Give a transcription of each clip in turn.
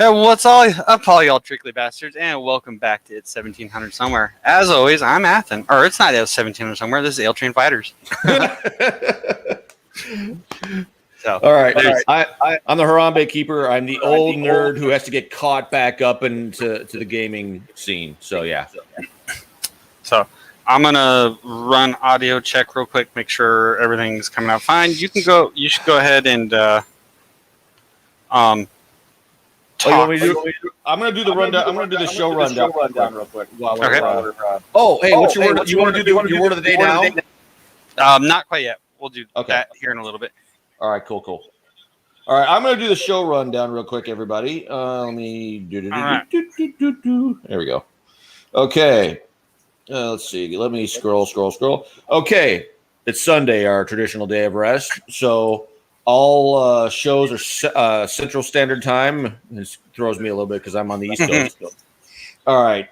Yeah, what's all up, all y'all trickly bastards, and welcome back to It's 1700 Somewhere. As always, I'm Athen, or it's not 1700 Somewhere. This is Ale Train Fighters. So, all right. I'm the Harambe Keeper. I'm the old nerd who has to get caught back up into the gaming scene. So yeah. So I'm gonna run audio check real quick, make sure everything's coming out fine. You should go ahead and talk. I'm gonna do the rundown. I'm gonna do the show rundown real quick. Okay. Hey, what's your word? You want to do your word of the day now? Not quite yet. We'll do that here in a little bit. All right, cool. All right, I'm going to do the show rundown real quick, everybody. Let me do. There we go. Okay. Let's see. Let me scroll. Okay. It's Sunday, our traditional day of rest. So all shows are Central Standard Time. This throws me a little bit because I'm on the East Coast. All right.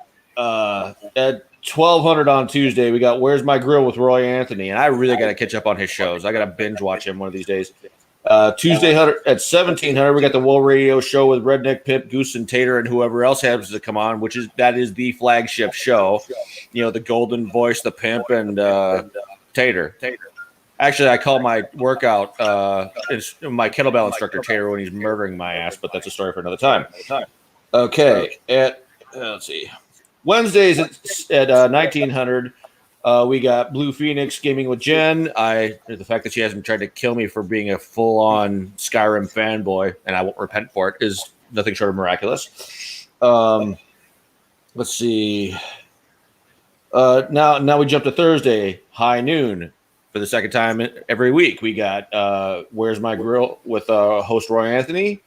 At 1200 on Tuesday, we got Where's My Grill with Roy Anthony, and I really got to catch up on his shows. I got to binge watch him one of these days. Tuesday at 1700, we got the Wool Radio Show with Redneck Pimp, Goose and Tater, and whoever else happens to come on, that is the flagship show. You know, the golden voice, the pimp, and Tater. Actually, I call my workout my kettlebell instructor Tater when he's murdering my ass, but that's a story for another time. Okay, let's see. Wednesdays at 1900, we got Blue Phoenix Gaming with Jen. The fact that she hasn't tried to kill me for being a full-on Skyrim fanboy, and I won't repent for it, is nothing short of miraculous. Let's see. Now we jump to Thursday, high noon. For the second time every week, we got Where's My Grill with host Roy Anthony.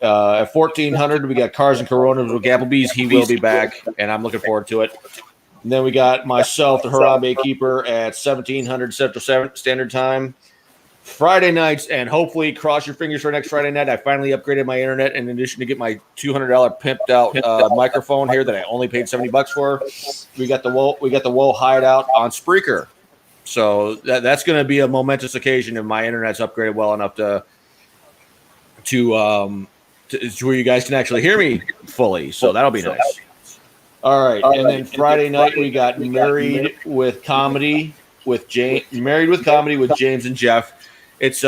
At 1400, we got Cars and Coronas with Gapplebees. He will be back, and I'm looking forward to it. And then we got myself, the Harambe Keeper, at 1700 Central Standard Time. Friday nights, and hopefully, cross your fingers for next Friday night. I finally upgraded my internet in addition to get my $200 pimped out microphone here that I only paid $70 for. We got the Woe Hideout on Spreaker. So that's going to be a momentous occasion if my internet's upgraded well enough to where you guys can actually hear me fully. So that'll be nice. All right. And then Friday night, we got Married with Comedy with James and Jeff. It's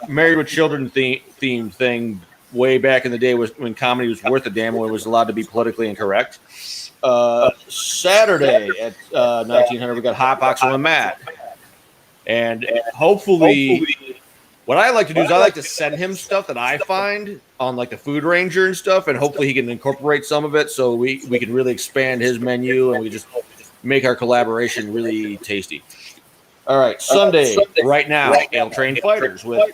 Married with Children theme thing way back in the day when comedy was worth a damn when it was allowed to be politically incorrect. Saturday at 1900, we got Hot Boxing with Matt. And hopefully, what I like to do is I like to send him stuff that I find on like the Food Ranger and stuff, and hopefully he can incorporate some of it so we can really expand his menu and we just make our collaboration really tasty. All right, Sunday right now, Ale Train Fighters with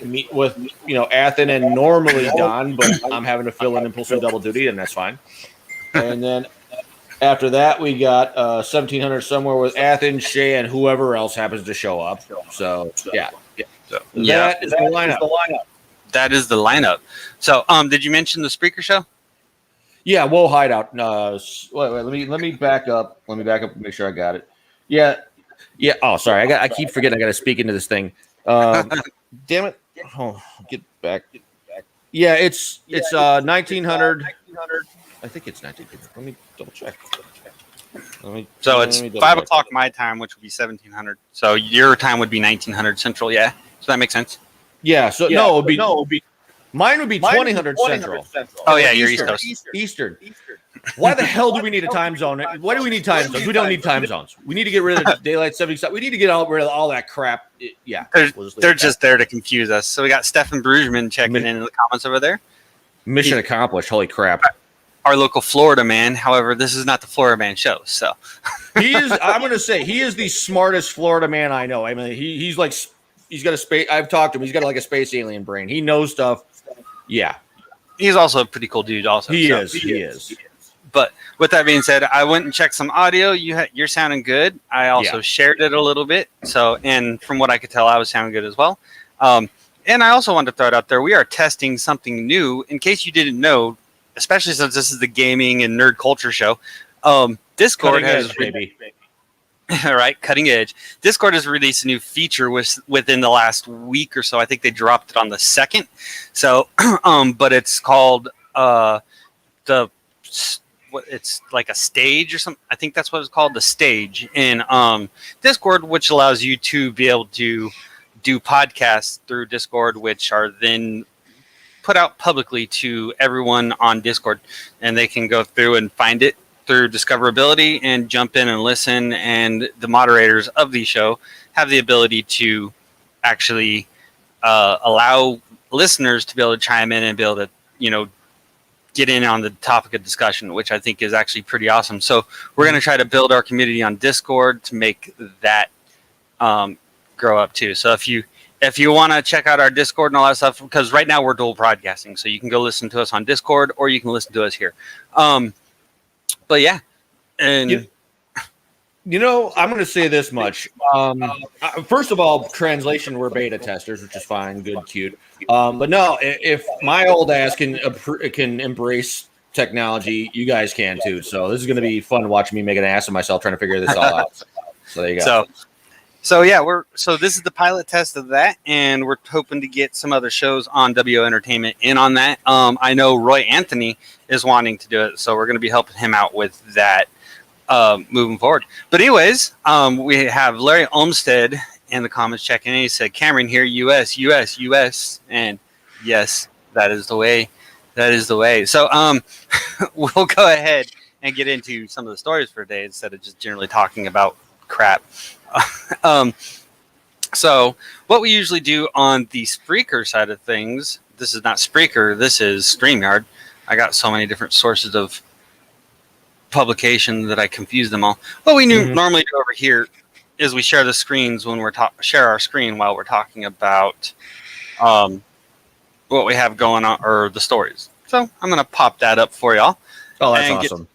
Athen and normally Don, but I'm having to fill in Impulsive double duty, and that's fine. And then after that, we got 1700 Somewhere with Athen, Shay, and whoever else happens to show up. So yeah. That is the lineup. That is the lineup. So, did you mention the Spreaker show? Yeah, Woe Hideout. Wait, let me back up. Let me back up and make sure I got it. Yeah. Oh, sorry. I keep forgetting I got to speak into this thing. Damn it. Oh, get back. Yeah, it's 1900. I think it's 1900. Let me double check. So it's 5 o'clock my time, which would be 1700. So your time would be 1900 Central. Yeah. So that makes sense. Yeah. So no, it would be mine would be 2000 Central. Oh yeah, you're East Coast. Eastern. Why the hell do we need a time zone? Why do we need time zones? We don't need time zones. We need to get rid of daylight savings time. We need to get rid of all that crap. Yeah. They're just there to confuse us. So we got Stefan Brugman checking in the comments over there. Mission accomplished. Holy crap. Our local Florida man. However, this is not the Florida man show. So I'm going to say he is the smartest Florida man I know. I mean, he's got a space. I've talked to him. He's got like a space alien brain. He knows stuff. Yeah. He's also a pretty cool dude also. He is. But with that being said, I went and checked some audio. You're sounding good. I also shared it a little bit. So, and from what I could tell, I was sounding good as well. And I also wanted to throw it out there. We are testing something new. In case you didn't know, especially since this is the gaming and nerd culture show, Discord has right, cutting edge. Discord has released a new feature within the last week or so. I think they dropped it on the 2nd. So, but it's called the what it's like a stage or something. I think that's what it's called, the stage in Discord, which allows you to be able to do podcasts through Discord, which are then put out publicly to everyone on Discord, and they can go through and find it through discoverability and jump in and listen. And the moderators of the show have the ability to actually allow listeners to be able to chime in and be able to, get in on the topic of discussion, which I think is actually pretty awesome. So we're going to try to build our community on Discord to make that grow up too. So if you want to check out our Discord and all that stuff, because right now we're dual broadcasting, so you can go listen to us on Discord or you can listen to us here. But yeah, and I'm going to say this much. First of all, translation, we're beta testers, which is fine, good, cute. But no, if my old ass can embrace technology, you guys can too. So this is going to be fun watching me make an ass of myself trying to figure this all out. So there you go. So yeah, so this is the pilot test of that, and we're hoping to get some other shows on WO Entertainment in on that. I know Roy Anthony is wanting to do it, so we're going to be helping him out with that moving forward. But anyways, we have Larry Olmstead in the comments checking in. He said, Cameron here, US, and yes, that is the way. That is the way. So we'll go ahead and get into some of the stories for today instead of just generally talking about crap. So what we usually do on the Spreaker side of things, this is not Spreaker, this is StreamYard. I got so many different sources of publication that I confuse them all. What we normally do over here is we share the screens when we're share our screen while we're talking about what we have going on, or the stories. So I'm going to pop that up for y'all. Oh, that's awesome.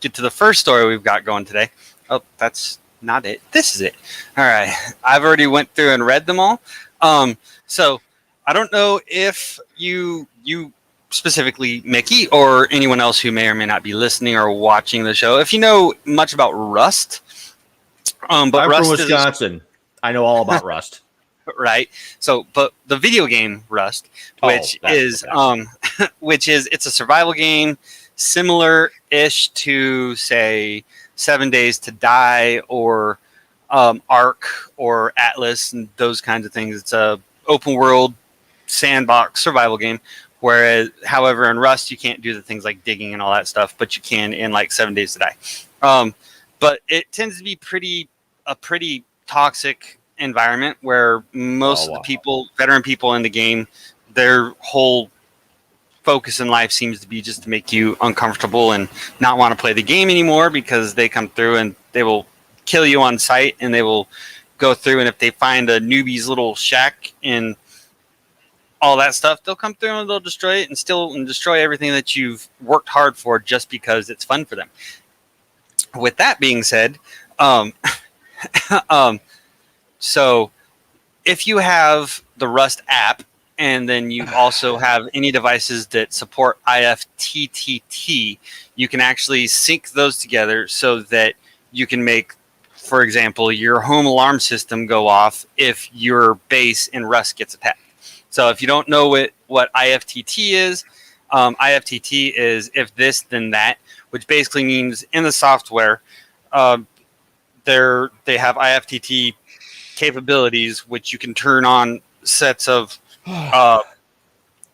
Get to the first story we've got going today. Oh, that's not it. This is it. All right. I've already went through and read them all. So I don't know if you specifically, Mickey, or anyone else who may or may not be listening or watching the show, if you know much about Rust. But I'm Rust from Wisconsin. I know all about Rust. Right. So, but the video game Rust, which is it's a survival game similar-ish to, say, 7 Days to Die or Ark or Atlas and those kinds of things. It's a open world sandbox survival game. Whereas, however, in Rust, you can't do the things like digging and all that stuff, but you can in like 7 Days to Die. But it tends to be a pretty toxic environment where most of the people, veteran people in the game, their whole focus in life seems to be just to make you uncomfortable and not want to play the game anymore, because they come through and they will kill you on sight, and they will go through, and if they find a newbie's little shack and all that stuff, they'll come through and they'll destroy it and steal and destroy everything that you've worked hard for just because it's fun for them. With that being said, so if you have the Rust app, and then you also have any devices that support IFTTT, you can actually sync those together so that you can make, for example, your home alarm system go off if your base in Rust gets attacked. So if you don't know what IFTT is if this, then that, which basically means in the software, they have IFTT capabilities, which you can turn on sets of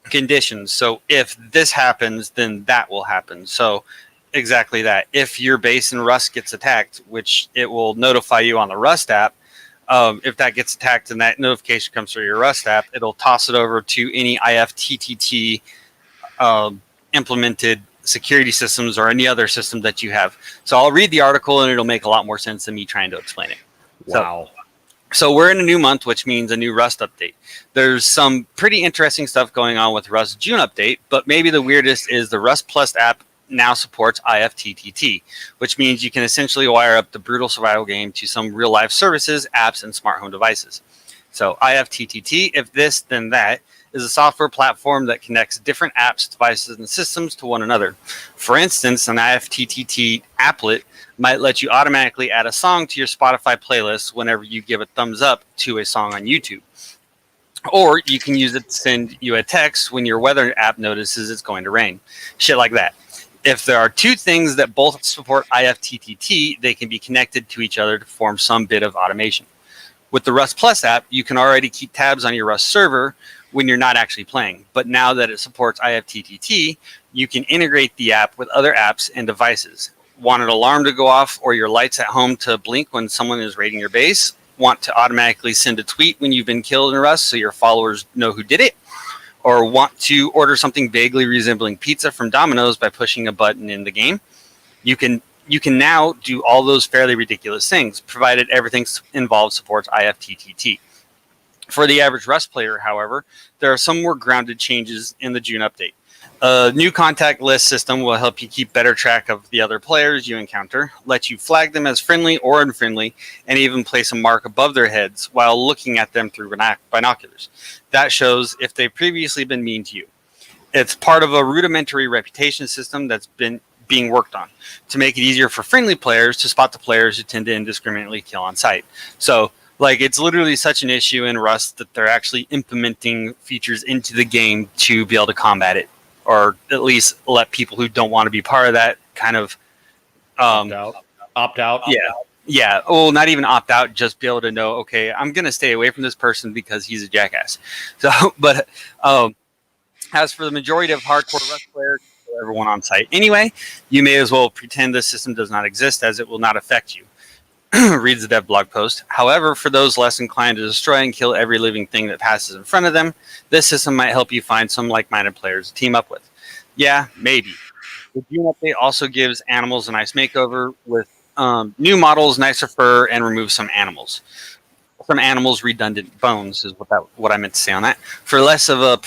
conditions. So if this happens, then that will happen. So exactly that. If your base in Rust gets attacked, which it will notify you on the Rust app, if that gets attacked and that notification comes through your Rust app, it'll toss it over to any IFTTT implemented security systems or any other system that you have. So I'll read the article and it'll make a lot more sense than me trying to explain it. Wow. So we're in a new month, which means a new Rust update. There's some pretty interesting stuff going on with Rust June update, but maybe the weirdest is the Rust Plus app now supports IFTTT, which means you can essentially wire up the brutal survival game to some real-life services, apps, and smart home devices. So IFTTT, if this, then that, is a software platform that connects different apps, devices, and systems to one another. For instance, an IFTTT applet might let you automatically add a song to your Spotify playlist whenever you give a thumbs up to a song on YouTube. Or you can use it to send you a text when your weather app notices it's going to rain. Shit like that. If there are two things that both support IFTTT, they can be connected to each other to form some bit of automation. With the Rust Plus app, you can already keep tabs on your Rust server when you're not actually playing. But now that it supports IFTTT, you can integrate the app with other apps and devices. Want an alarm to go off or your lights at home to blink when someone is raiding your base? Want to automatically send a tweet when you've been killed in Rust so your followers know who did it? Or want to order something vaguely resembling pizza from Domino's by pushing a button in the game? You can now do all those fairly ridiculous things, provided everything involved supports IFTTT. For the average Rust player, however, there are some more grounded changes in the June update. A new contact list system will help you keep better track of the other players you encounter, let you flag them as friendly or unfriendly, and even place a mark above their heads while looking at them through binoculars. That shows if they've previously been mean to you. It's part of a rudimentary reputation system that's been being worked on to make it easier for friendly players to spot the players who tend to indiscriminately kill on sight. So, like, it's literally such an issue in Rust that they're actually implementing features into the game to be able to combat it, or at least let people who don't want to be part of that kind of opt out. Yeah. Well, not even opt out, just be able to know, okay, I'm going to stay away from this person because he's a jackass. So, but as for the majority of hardcore Rust players, everyone on site anyway, you may as well pretend this system does not exist, as it will not affect you. Reads the dev blog post. However, for those less inclined to destroy and kill every living thing that passes in front of them, this system might help you find some like-minded players to team up with. Yeah, maybe. The June update also gives animals a nice makeover with new models, nicer fur, and removes some animals. Some animals' redundant bones is what I meant to say on that. For less of a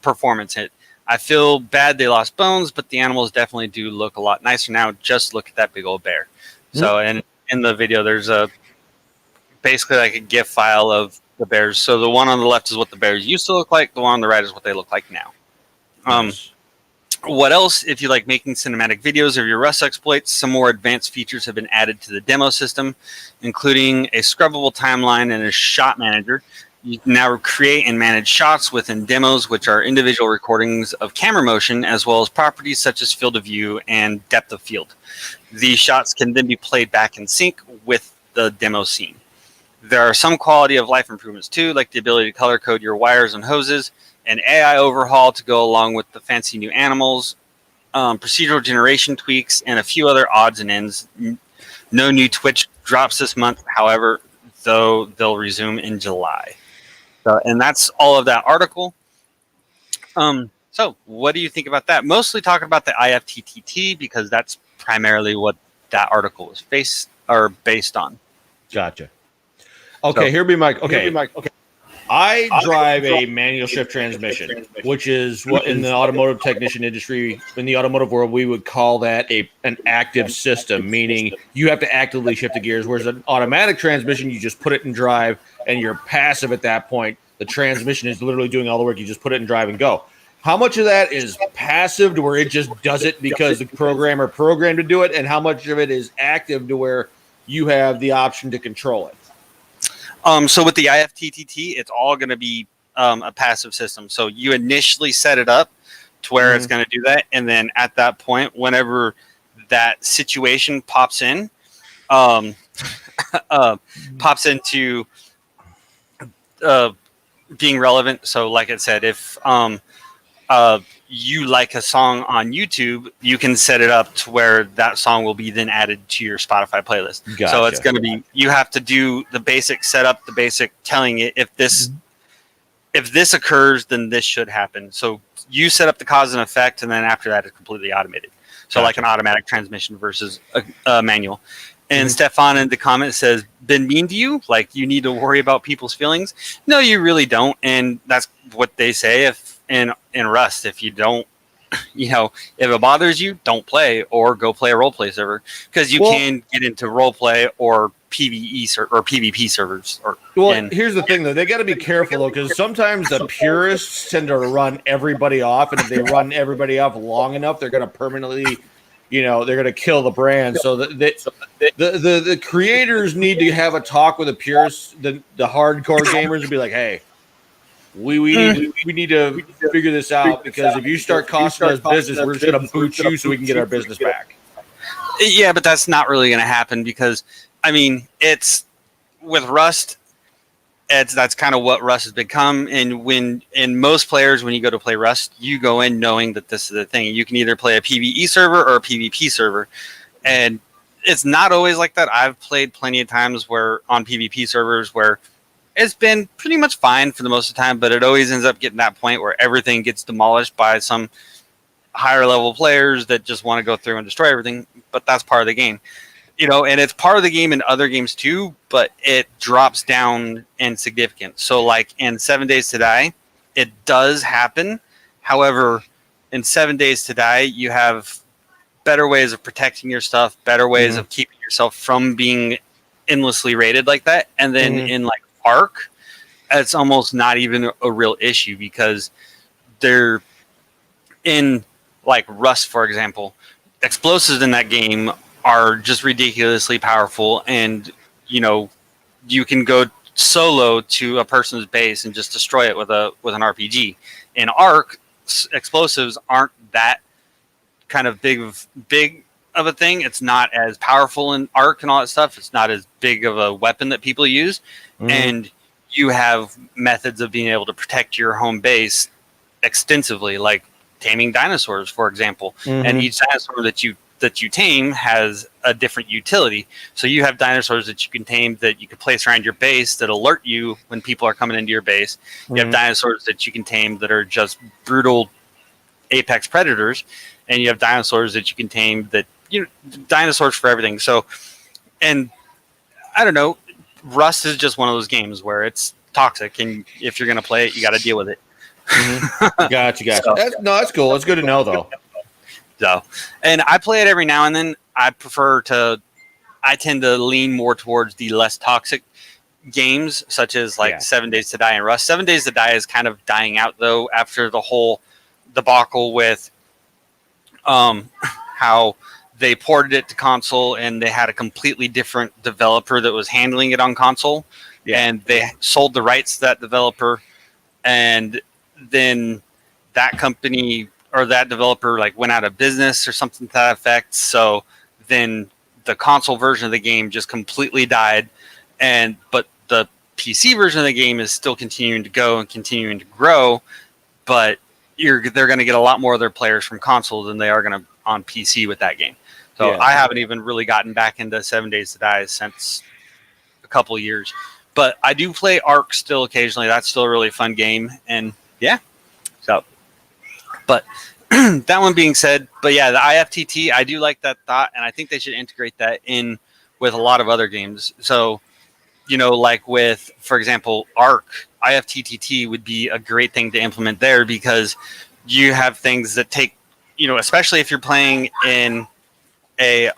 performance hit. I feel bad they lost bones, but the animals definitely do look a lot nicer now. Just look at that big old bear. So, and in the video, there's basically like a GIF file of the bears. So the one on the left is what the bears used to look like. The one on the right is what they look like now. What else? If you like making cinematic videos of your Rust exploits, some more advanced features have been added to the demo system, including a scrubbable timeline and a shot manager. You can now create and manage shots within demos, which are individual recordings of camera motion, as well as properties such as field of view and depth of field. These shots can then be played back in sync with the demo scene. There are some quality of life improvements too, like the ability to color code your wires and hoses, an AI overhaul to go along with the fancy new animals, procedural generation tweaks, and a few other odds and ends. No new Twitch drops this month, however, though they'll resume in July. So, and that's all of that article. So what do you think about that? Mostly talking about the IFTTT because that's primarily what that article was based on. Gotcha. Okay, here be my okay. I drive a manual shift transmission, which is what in the automotive technician industry, in the automotive world, we would call that an active system, meaning you have to actively shift the gears, whereas an automatic transmission, you just put it in drive and you're passive at that point. The transmission is literally doing all the work. You just put it in drive and go. How much of that is passive to where it just does it because the programmer programmed to do it, and how much of it is active to where you have the option to control it? So with the IFTTT, it's all going to be a passive system. So you initially set it up to where it's going to do that, and then at that point, whenever that situation pops in, pops into being relevant. So, like I said, if you like a song on YouTube, you can set it up to where that song will be then added to your Spotify playlist. Gotcha. So it's going to be, you have to do the basic setup, the basic telling it if this occurs, then this should happen. So you set up the cause and effect, and then after that, it's completely automated. So like an automatic transmission versus a manual. And Stefan in the comment says, been mean to you? Like you need to worry about people's feelings? No, you really don't. And that's what they say if in Rust. If you don't, if it bothers you, don't play or go play a roleplay server, because you can get into roleplay or PvE or PvP servers. Here's the thing though, they got to be careful though, because sometimes the purists tend to run everybody off, and if they run everybody off long enough, they're going to permanently, they're going to kill the brand. So the creators need to have a talk with the purists, the hardcore gamers, and be like, hey, We need to figure this out, because if you start costing us business, we're just going to boot you so we can get our business back. Yeah, but that's not really going to happen because, I mean, it's with Rust. That's kind of what Rust has become. And most players, when you go to play Rust, you go in knowing that this is the thing. You can either play a PvE server or a PvP server, and it's not always like that. I've played plenty of times where on PvP servers where it's been pretty much fine for the most of the time, but it always ends up getting that point where everything gets demolished by some higher level players that just want to go through and destroy everything. But that's part of the game, and it's part of the game in other games too, but it drops down in significance. So like in 7 Days to Die, it does happen. However, in 7 Days to Die, you have better ways of protecting your stuff, better ways of keeping yourself from being endlessly raided like that. And then in like Ark, it's almost not even a real issue because they're in like Rust, for example, explosives in that game are just ridiculously powerful. And, you can go solo to a person's base and just destroy it with an RPG. In Ark, explosives aren't that kind of big of a thing. It's not as powerful in Ark and all that stuff. It's not as big of a weapon that people use. And you have methods of being able to protect your home base extensively, like taming dinosaurs, for example. And each dinosaur that you tame has a different utility. So you have dinosaurs that you can tame that you can place around your base that alert you when people are coming into your base. You have dinosaurs that you can tame that are just brutal apex predators, and you have dinosaurs that you can tame that dinosaurs for everything. So, and I don't know, Rust is just one of those games where it's toxic, and if you're going to play it, you got to deal with it. Gotcha. That's cool. It's good to know, though. So, and I play it every now and then. I tend to lean more towards the less toxic games, such as like 7 Days to Die and Rust. 7 Days to Die is kind of dying out, though, after the whole debacle with how they ported it to console and they had a completely different developer that was handling it on console, and they sold the rights to that developer, and then that company or that developer like went out of business or something to that effect. So then the console version of the game just completely died, but the PC version of the game is still continuing to go and continuing to grow, but they're going to get a lot more of their players from console than they are going to on PC with that game. So I haven't even really gotten back into 7 Days to Die since a couple of years, but I do play Ark still occasionally. That's still a really fun game, and so. But that one being said, the IFTT, I do like that thought, and I think they should integrate that in with a lot of other games. So, like with, for example, Ark, IFTTT would be a great thing to implement there because you have things that take, especially if you're playing in a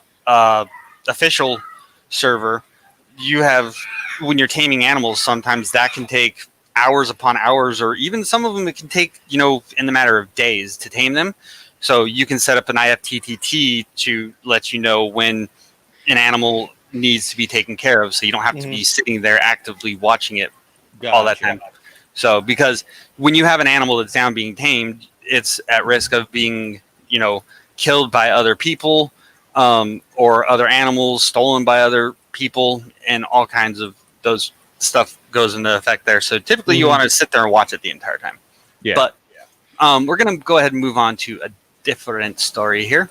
official server, you have, when you're taming animals, sometimes that can take hours upon hours, or even some of them it can take, in the matter of days to tame them. So you can set up an IFTTT to let you know when an animal needs to be taken care of, so you don't have to be sitting there actively watching it all that time. So because when you have an animal that's down being tamed, it's at risk of being, killed by other people, or other animals stolen by other people, and all kinds of those stuff goes into effect there. So typically you want to sit there and watch it the entire time. But we're going to go ahead and move on to a different story here.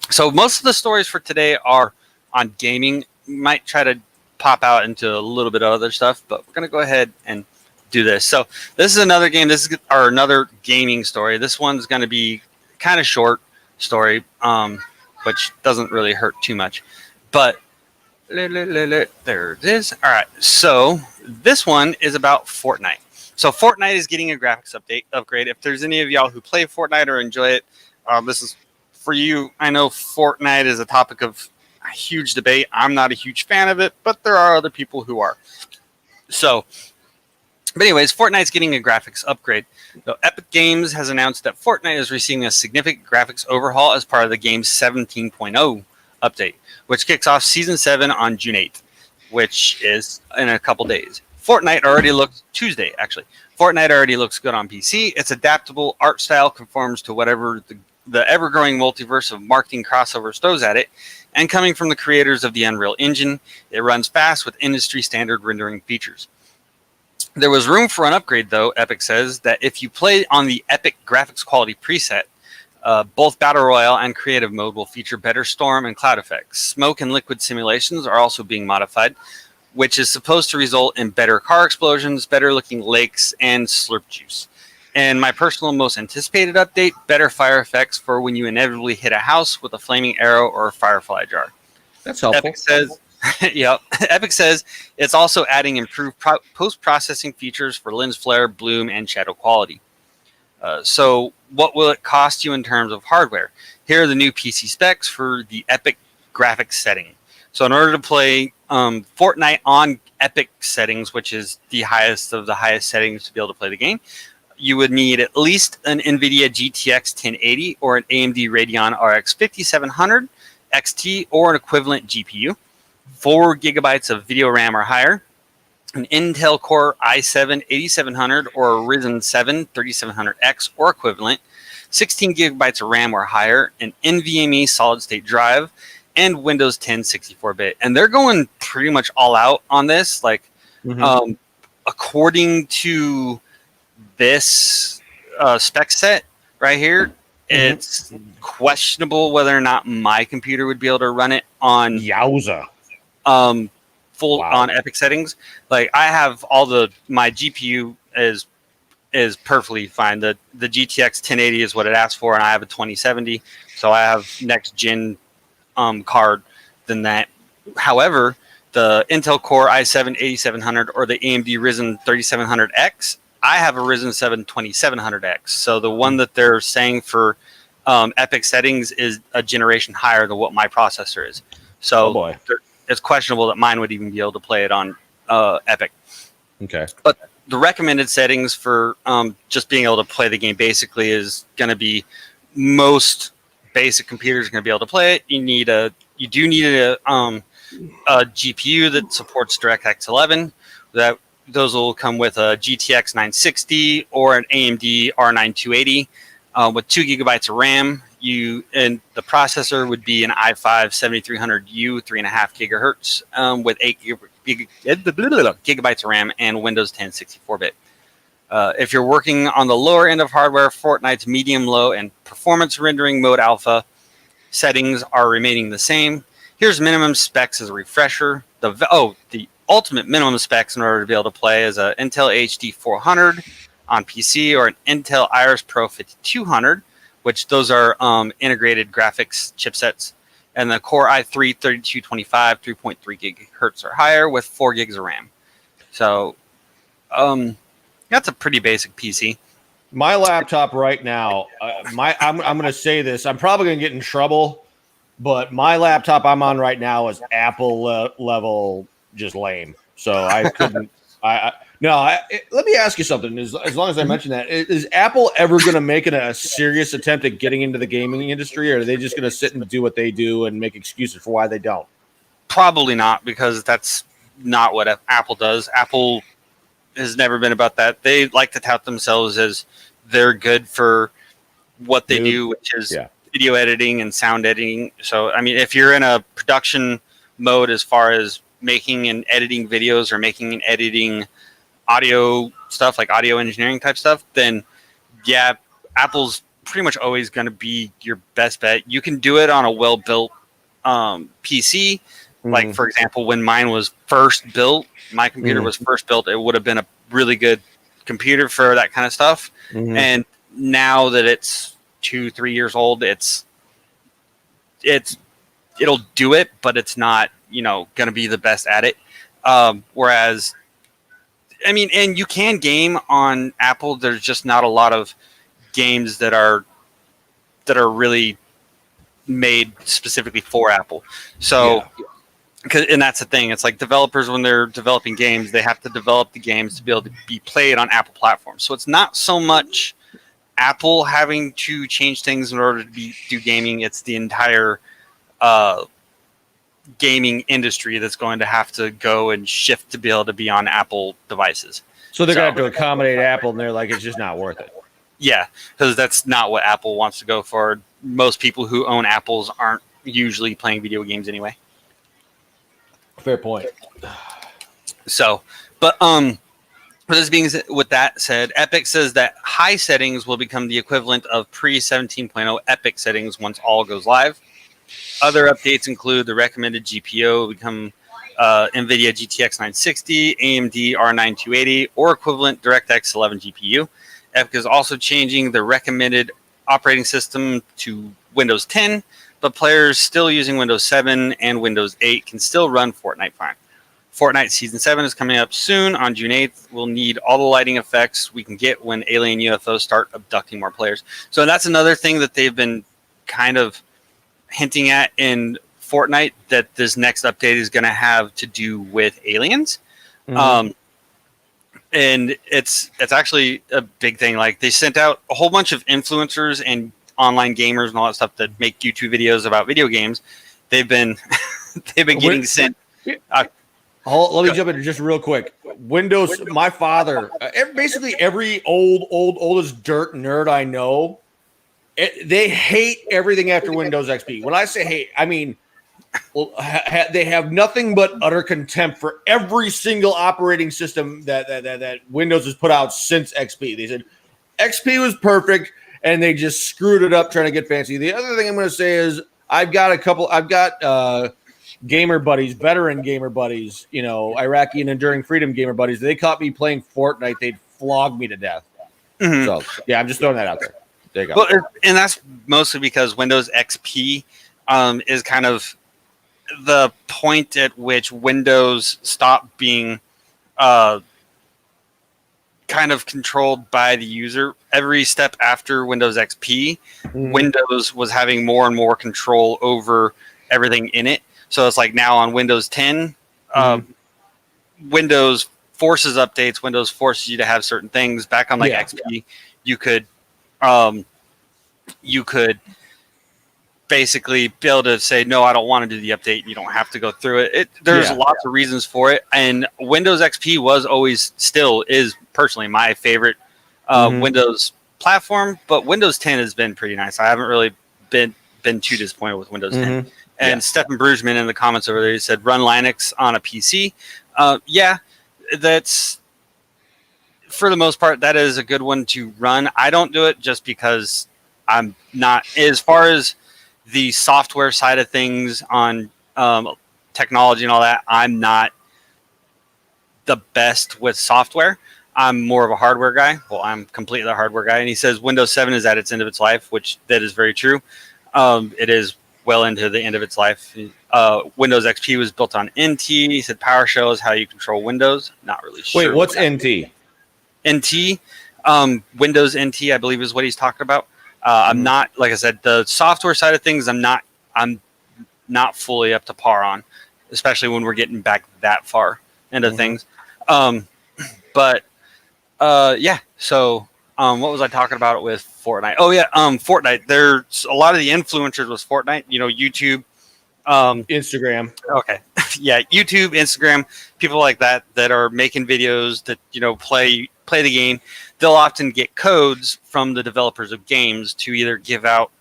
So most of the stories for today are on gaming. Might try to pop out into a little bit of other stuff, but we're going to go ahead and do this. So this is another game. This is another gaming story. This one's going to be kind of short story, which doesn't really hurt too much, but there it is. All right. So this one is about Fortnite. So Fortnite is getting a graphics upgrade. If there's any of y'all who play Fortnite or enjoy it, this is for you. I know Fortnite is a topic of a huge debate. I'm not a huge fan of it, but there are other people who are. So, but anyways, Fortnite's getting a graphics upgrade. So Epic Games has announced that Fortnite is receiving a significant graphics overhaul as part of the game's 17.0 update, which kicks off Season 7 on June 8th, which is in a couple days. Fortnite Fortnite already looks good on PC. Its adaptable art style conforms to whatever the ever-growing multiverse of marketing crossovers throws at it. And coming from the creators of the Unreal Engine, it runs fast with industry-standard rendering features. There was room for an upgrade, though, Epic says, that if you play on the Epic graphics quality preset, both Battle Royale and Creative Mode will feature better storm and cloud effects. Smoke and liquid simulations are also being modified, which is supposed to result in better car explosions, better looking lakes, and slurp juice. And my personal most anticipated update, better fire effects for when you inevitably hit a house with a flaming arrow or a firefly jar. That's helpful. Epic says, yep. Epic says it's also adding improved post-processing features for lens flare, bloom, and shadow quality. So what will it cost you in terms of hardware? Here are the new PC specs for the Epic graphics setting. So in order to play Fortnite on Epic settings, which is the highest of the highest settings to be able to play the game, you would need at least an NVIDIA GTX 1080 or an AMD Radeon RX 5700 XT or an equivalent GPU, 4 gigabytes of video RAM or higher, an Intel Core i7 8700 or a Ryzen 7 3700X or equivalent, 16 gigabytes of RAM or higher, an NVMe solid-state drive, and Windows 10 64-bit. And they're going pretty much all out on this. Like, according to this spec set right here, it's questionable whether or not my computer would be able to run it on Yowza. Full on Epic settings. Like, I have my GPU is perfectly fine. The GTX 1080 is what it asks for, and I have a 2070, so I have next gen card than that. However, the Intel Core i7 8700 or the AMD Ryzen 3700X, I have a Ryzen 7 2700X. So the one that they're saying for Epic settings is a generation higher than what my processor is. So it's questionable that mine would even be able to play it on Epic. Okay. But the recommended settings for just being able to play the game basically is going to be most basic computers are going to be able to play it. You do need a GPU that supports DirectX 11. Those will come with a GTX 960 or an AMD R9 280 with 2 gigabytes of RAM. And the processor would be an i5 7300U 3.5 gigahertz with 8 gigabytes of RAM and Windows 10 64-bit. If you're working on the lower end of hardware, Fortnite's medium, low, and performance rendering mode alpha settings are remaining the same. Here's minimum specs as a refresher. The ultimate minimum specs in order to be able to play is an Intel HD 400 on PC or an Intel Iris Pro 5200, which those are integrated graphics chipsets, and the Core i3 3225 3.3 gigahertz or higher with 4 gigs of RAM. So that's a pretty basic PC. My laptop right now, I'm going to say this. I'm probably going to get in trouble, but my laptop I'm on right now is Apple level just lame. So I couldn't. Let me ask you something. As long as I mention that, is Apple ever going to make a serious attempt at getting into the gaming industry, or are they just going to sit and do what they do and make excuses for why they don't? Probably not, because that's not what Apple does. Apple has never been about that. They like to tout themselves as they're good for what they do, which is video editing and sound editing. So, I mean, if you're in a production mode as far as making and editing videos or making and editing audio stuff, like audio engineering type stuff, then Apple's pretty much always going to be your best bet. You can do it on a well-built PC. Like, for example, when mine was first built, my computer was first built, it would have been a really good computer for that kind of stuff. And now that it's 2-3 years old, it'll do it, but it's not, going to be the best at it. Whereas, I mean, and you can game on Apple. There's just not a lot of games that are really made specifically for Apple. So, and that's the thing. It's like developers, when they're developing games, they have to develop the games to be able to be played on Apple platforms. So it's not so much Apple having to change things in order to do gaming. It's the entire gaming industry that's going to have to go and shift to be able to be on Apple devices. So they're going to have to accommodate Apple, and they're like, it's just not worth it. Yeah, because that's not what Apple wants to go for. Most people who own Apples aren't usually playing video games anyway. Fair point. So, but with that said, Epic says that high settings will become the equivalent of pre 17.0 Epic settings once all goes live. Other updates include the recommended GPU will become NVIDIA GTX 960, AMD R9 280, or equivalent DirectX 11 GPU. Epic is also changing the recommended operating system to Windows 10, but players still using Windows 7 and Windows 8 can still run Fortnite fine. Fortnite Season 7 is coming up soon on June 8th. We'll need all the lighting effects we can get when alien UFOs start abducting more players. So that's another thing that they've been kind of hinting at in Fortnite, that this next update is going to have to do with aliens. Mm-hmm. And it's actually a big thing. Like, they sent out a whole bunch of influencers and online gamers and all that stuff that make YouTube videos about video games. They've been getting sent. Let me jump in just real quick. Windows. My father, basically every oldest dirt nerd I know, they hate everything after Windows XP. When I say hate, I mean, they have nothing but utter contempt for every single operating system that Windows has put out since XP. They said XP was perfect, and they just screwed it up trying to get fancy. The other thing I'm going to say is I've got gamer buddies, veteran gamer buddies, Iraqi and Enduring Freedom gamer buddies. They caught me playing Fortnite, they'd flog me to death. Mm-hmm. So yeah, I'm just throwing that out there. There you go. Well, and that's mostly because Windows XP is kind of the point at which Windows stopped being kind of controlled by the user. Every step after Windows XP, Windows was having more and more control over everything in it. So it's like now on Windows 10, Windows forces updates. Windows forces you to have certain things. Back on XP, you could basically be able to say, no, I don't want to do the update. You don't have to go through it. There's lots of reasons for it. And Windows XP still is personally my favorite Windows platform, but Windows 10 has been pretty nice. I haven't really been too disappointed with Windows 10. And Stefan Brugman in the comments over there, he said, run Linux on a PC. That's, for the most part, that is a good one to run. I don't do it just because I'm not, as far as the software side of things on technology and all that, I'm not the best with software. I'm more of a hardware guy. Well, I'm completely a hardware guy. And he says Windows 7 is at its end of its life, which that is very true. It is well into the end of its life. Windows XP was built on NT. He said PowerShell is how you control Windows. Not really sure. Wait, what's NT? NT, Windows NT, I believe is what he's talking about. I'm not, like I said, the software side of things, I'm not fully up to par on, especially when we're getting back that far into things. But so what was I talking about with Fortnite? Oh yeah, Fortnite. There's a lot of the influencers with Fortnite, YouTube, Instagram. Okay. Yeah, YouTube, Instagram, people like that are making videos that, play the game. They'll often get codes from the developers of games to either give out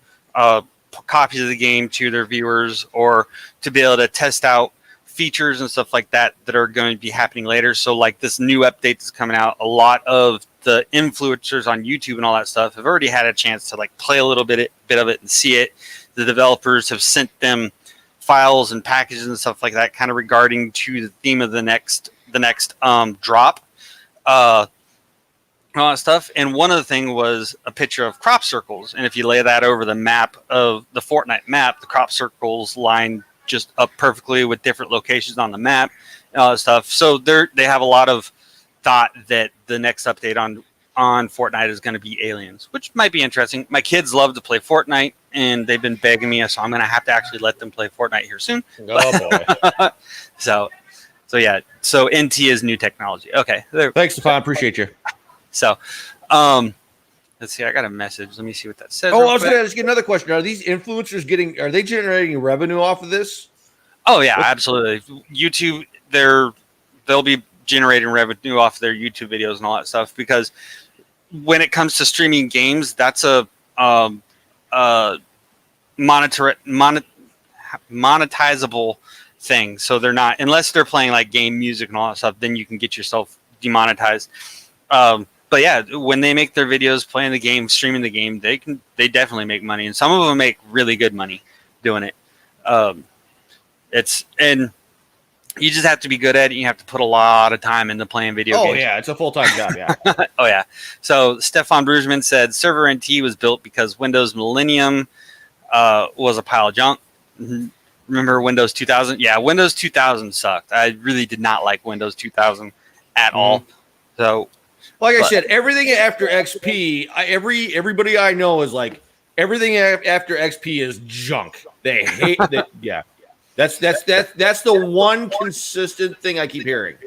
copies of the game to their viewers or to be able to test out features and stuff like that are going to be happening later. So like this new update that's coming out, a lot of the influencers on YouTube and all that stuff have already had a chance to like play a little bit of it and see it. The developers have sent them files and packages and stuff like that, kind of regarding to the theme of the next drop. All that stuff. And one of the thing was a picture of crop circles. And if you lay that over the map of the Fortnite map, the crop circles line just up perfectly with different locations on the map and all that stuff. So they have a lot of thought that the next update on Fortnite is going to be aliens, which might be interesting. My kids love to play Fortnite and they've been begging me, so I'm going to have to actually let them play Fortnite here soon. Oh boy. So yeah. So NT is new technology. Okay. Thanks, Stefan. Appreciate you. So, let's see. I got a message. Let me see what that says. Oh, I was going to ask you another question. Are these influencers are they generating revenue off of this? Oh yeah, absolutely. YouTube, they'll be generating revenue off their YouTube videos and all that stuff. Because when it comes to streaming games, that's a monetizable thing. So they're not, unless they're playing like game music and all that stuff, then you can get yourself demonetized. But yeah, when they make their videos, playing the game, streaming the game, they definitely make money, and some of them make really good money doing it. And you just have to be good at it. You have to put a lot of time into playing video games. Oh yeah, it's a full-time job. Yeah. Oh yeah. So Stefan Brugman said Server NT was built because Windows Millennium was a pile of junk. Remember Windows 2000? Yeah, Windows 2000 sucked. I really did not like Windows 2000 at all. So, like I said, everything after XP, everybody I know is like, everything after XP is junk. They hate that. Yeah, that's the one consistent thing I keep hearing.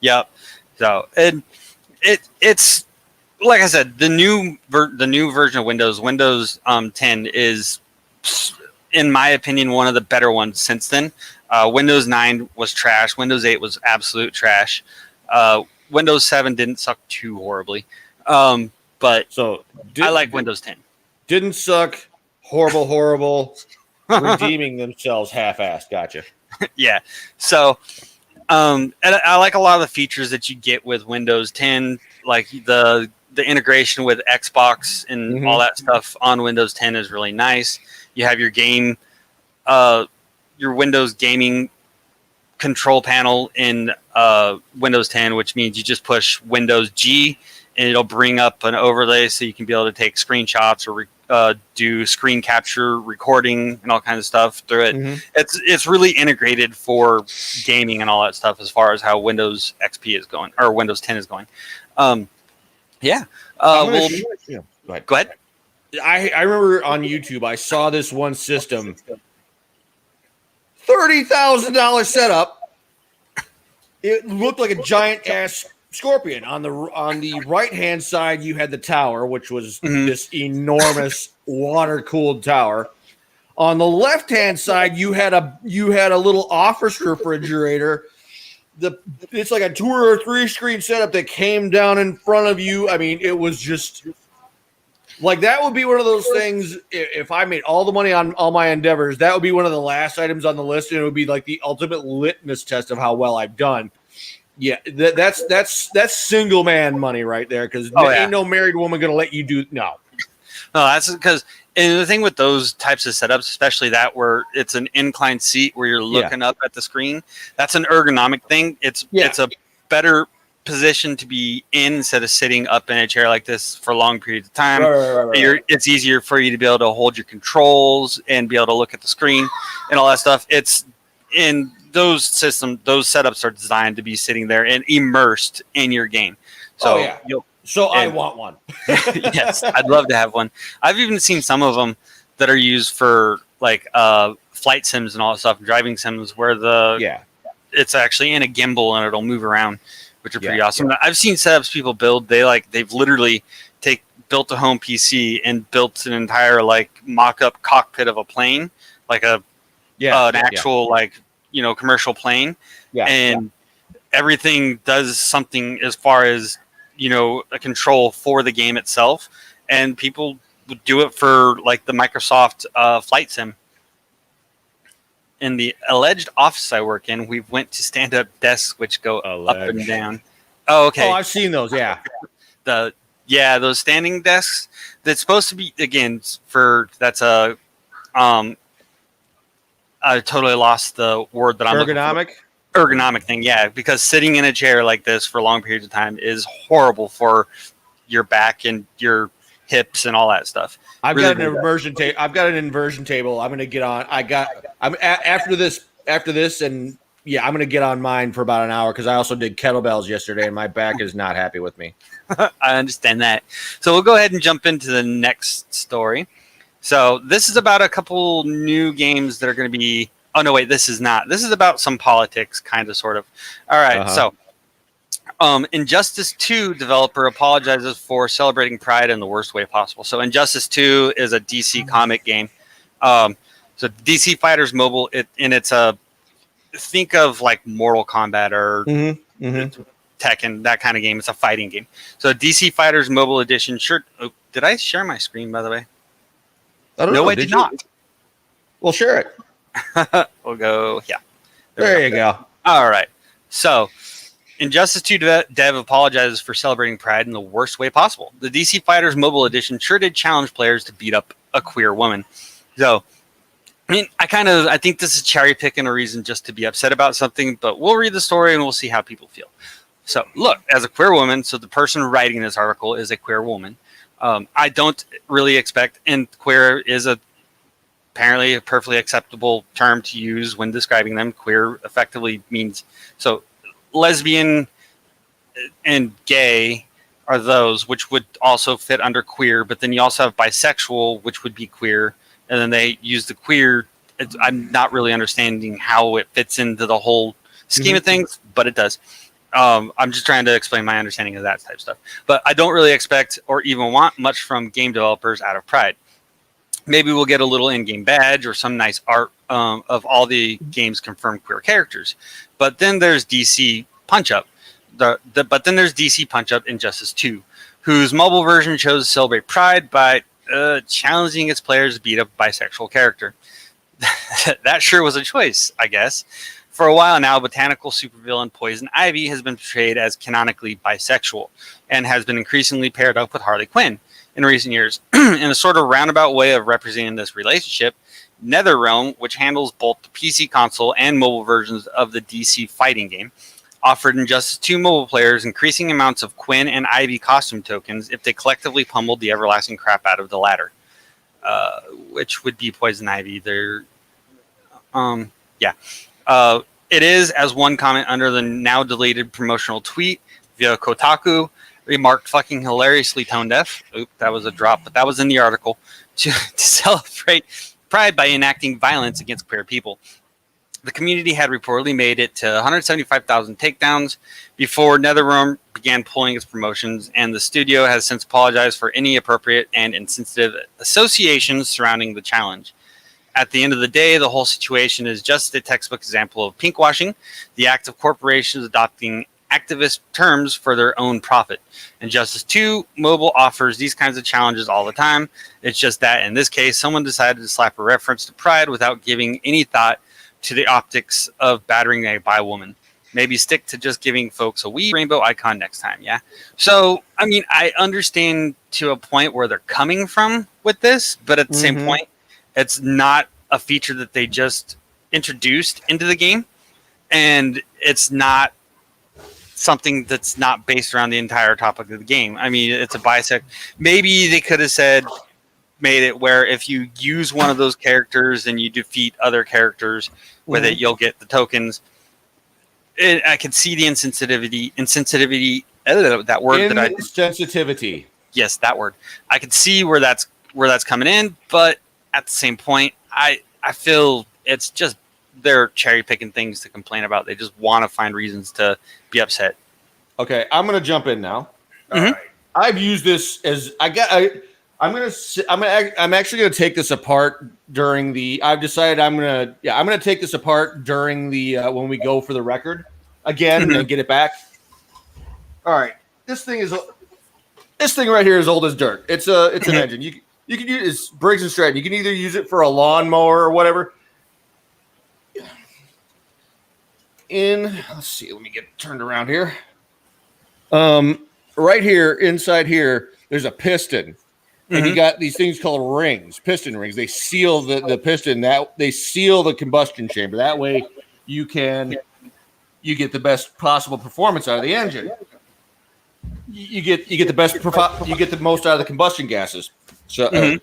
Yep. So it's like I said, the new version of Windows 10 is, in my opinion, one of the better ones since then. Windows 9 was trash. Windows 8 was absolute trash. Windows 7 didn't suck too horribly. But I like Windows 10. Didn't suck. Horrible. Redeeming themselves half-assed. Gotcha. Yeah. So, and I like a lot of the features that you get with Windows 10, like the integration with Xbox and all that stuff on Windows 10 is really nice. You have your Windows gaming control panel in Windows 10, which means you just push Windows G and it'll bring up an overlay so you can be able to take screenshots or do screen capture, recording, and all kinds of stuff through it. It's really integrated for gaming and all that stuff as far as how Windows XP is going, or Windows 10 is going. Yeah. Go ahead. I remember on YouTube, I saw this one system, $30,000 setup. It looked like a giant ass scorpion. On the right hand side, you had the tower, which was this enormous water cooled tower. On the left hand side, you had a little office refrigerator. It's like a 2 or 3 screen setup that came down in front of you. I mean, it was just like, that would be one of those things. If I made all the money on all my endeavors, that would be one of the last items on the list, and it would be like the ultimate litmus test of how well I've done. Yeah, that's single man money right there, because ain't no married woman gonna let you do no. No, that's because, and the thing with those types of setups, especially that where it's an inclined seat where you're looking up at the screen, that's an ergonomic thing. It's a better position to be in instead of sitting up in a chair like this for long periods of time. Right. It's easier for you to be able to hold your controls and be able to look at the screen and all that stuff. It's in those setups are designed to be sitting there and immersed in your game. So I want one. Yes, I'd love to have one. I've even seen some of them that are used for like flight sims and all that stuff, driving sims, where it's actually in a gimbal and it'll move around, which are pretty awesome. Yeah. I've seen setups people build. They've literally built a home PC and built an entire like mock-up cockpit of a plane, like an actual commercial plane, and everything does something as far as a control for the game itself, and people do it for like the Microsoft flight sim. In the alleged office I work in, we went to stand-up desks which go up and down. Oh, okay. Oh, I've seen those. Yeah, those standing desks. That's supposed to be, again, I totally lost the word that I'm ergonomic thing. Yeah, because sitting in a chair like this for long periods of time is horrible for your back and your hips and all that stuff. I've got an inversion table. I'm going to get on. After this, and I'm going to get on mine for about an hour, because I also did kettlebells yesterday, and my back is not happy with me. I understand that. So we'll go ahead and jump into the next story. So this is about a couple new games that are going to be. Oh no, wait, this is not. This is about some politics, kind of, sort of. All right, so Injustice 2 developer apologizes for celebrating Pride in the worst way possible. So Injustice 2 is a DC comic game. So DC Fighters Mobile, it's a, think of like Mortal Kombat or Tekken, that kind of game. It's a fighting game. So DC Fighters Mobile Edition. Sure. Oh, did I share my screen, by the way? I don't know. I did not. Well, share it. We'll go. Yeah. There you go. All right. So, Injustice 2 dev apologizes for celebrating Pride in the worst way possible. The DC Fighters Mobile Edition sure did challenge players to beat up a queer woman. So, I mean, I think this is cherry picking a reason just to be upset about something, but we'll read the story and we'll see how people feel. So, look, as a queer woman, so the person writing this article is a queer woman. I don't really expect, and queer is apparently a perfectly acceptable term to use when describing them. Queer effectively means, so lesbian and gay are those, which would also fit under queer, but then you also have bisexual, which would be queer, and then they use the queer. I'm not really understanding how it fits into the whole scheme of things, but it does. I'm just trying to explain my understanding of that type of stuff. But I don't really expect or even want much from game developers out of Pride. Maybe we'll get a little in-game badge or some nice art of all the game's confirmed queer characters. But then there's DC Punch-Up. But then there's DC Punch-Up Injustice 2, whose mobile version chose to celebrate Pride by challenging its players to beat up a bisexual character. That sure was a choice, I guess. For a while now, botanical supervillain Poison Ivy has been portrayed as canonically bisexual and has been increasingly paired up with Harley Quinn in recent years. In a sort of roundabout way of representing this relationship, NetherRealm, which handles both the PC console and mobile versions of the DC fighting game, offered Injustice 2 mobile players increasing amounts of Quinn and Ivy costume tokens if they collectively pummeled the everlasting crap out of the latter, which would be Poison Ivy. It is, as one comment under the now deleted promotional tweet via Kotaku remarked, fucking hilariously tone deaf. Oop, that was a drop, but that was in the article. To celebrate Pride by enacting violence against queer people. The community had reportedly made it to 175,000 takedowns before NetherRealm began pulling its promotions, and the studio has since apologized for any appropriate and insensitive associations surrounding the challenge. At the end of the day, the whole situation is just a textbook example of pinkwashing, the act of corporations adopting activist terms for their own profit. Injustice 2 Mobile offers these kinds of challenges all the time. It's just that in this case, someone decided to slap a reference to Pride without giving any thought to the optics of battering a bi woman. Maybe stick to just giving folks a wee rainbow icon next time, yeah? So, I mean, I understand to a point where they're coming from with this, but at the same point, it's not a feature that they just introduced into the game, and it's not something that's not based around the entire topic of the game. I mean, it's a bisect. Maybe they could have made it where if you use one of those characters and you defeat other characters with it, you'll get the tokens. I can see the insensitivity. That word that I sensitivity. Yes, that word. I can see where that's coming in, but at the same point, I feel it's just they're cherry picking things to complain about. They just want to find reasons to be upset. Okay, I'm going to jump in now. All right. I've used this as I'm actually going to take this apart during the. I've decided I'm going to take this apart during the when we go for the record again and get it back. All right, this thing right here is old as dirt. It's an engine. You can use Briggs and Stratton. You can either use it for a lawnmower or whatever. Let's see. Let me get turned around here. Right here, inside here, there's a piston, and you got these things called rings, piston rings. They seal the piston. They seal the combustion chamber. That way, you get the best possible performance out of the engine. You get the most out of the combustion gases. So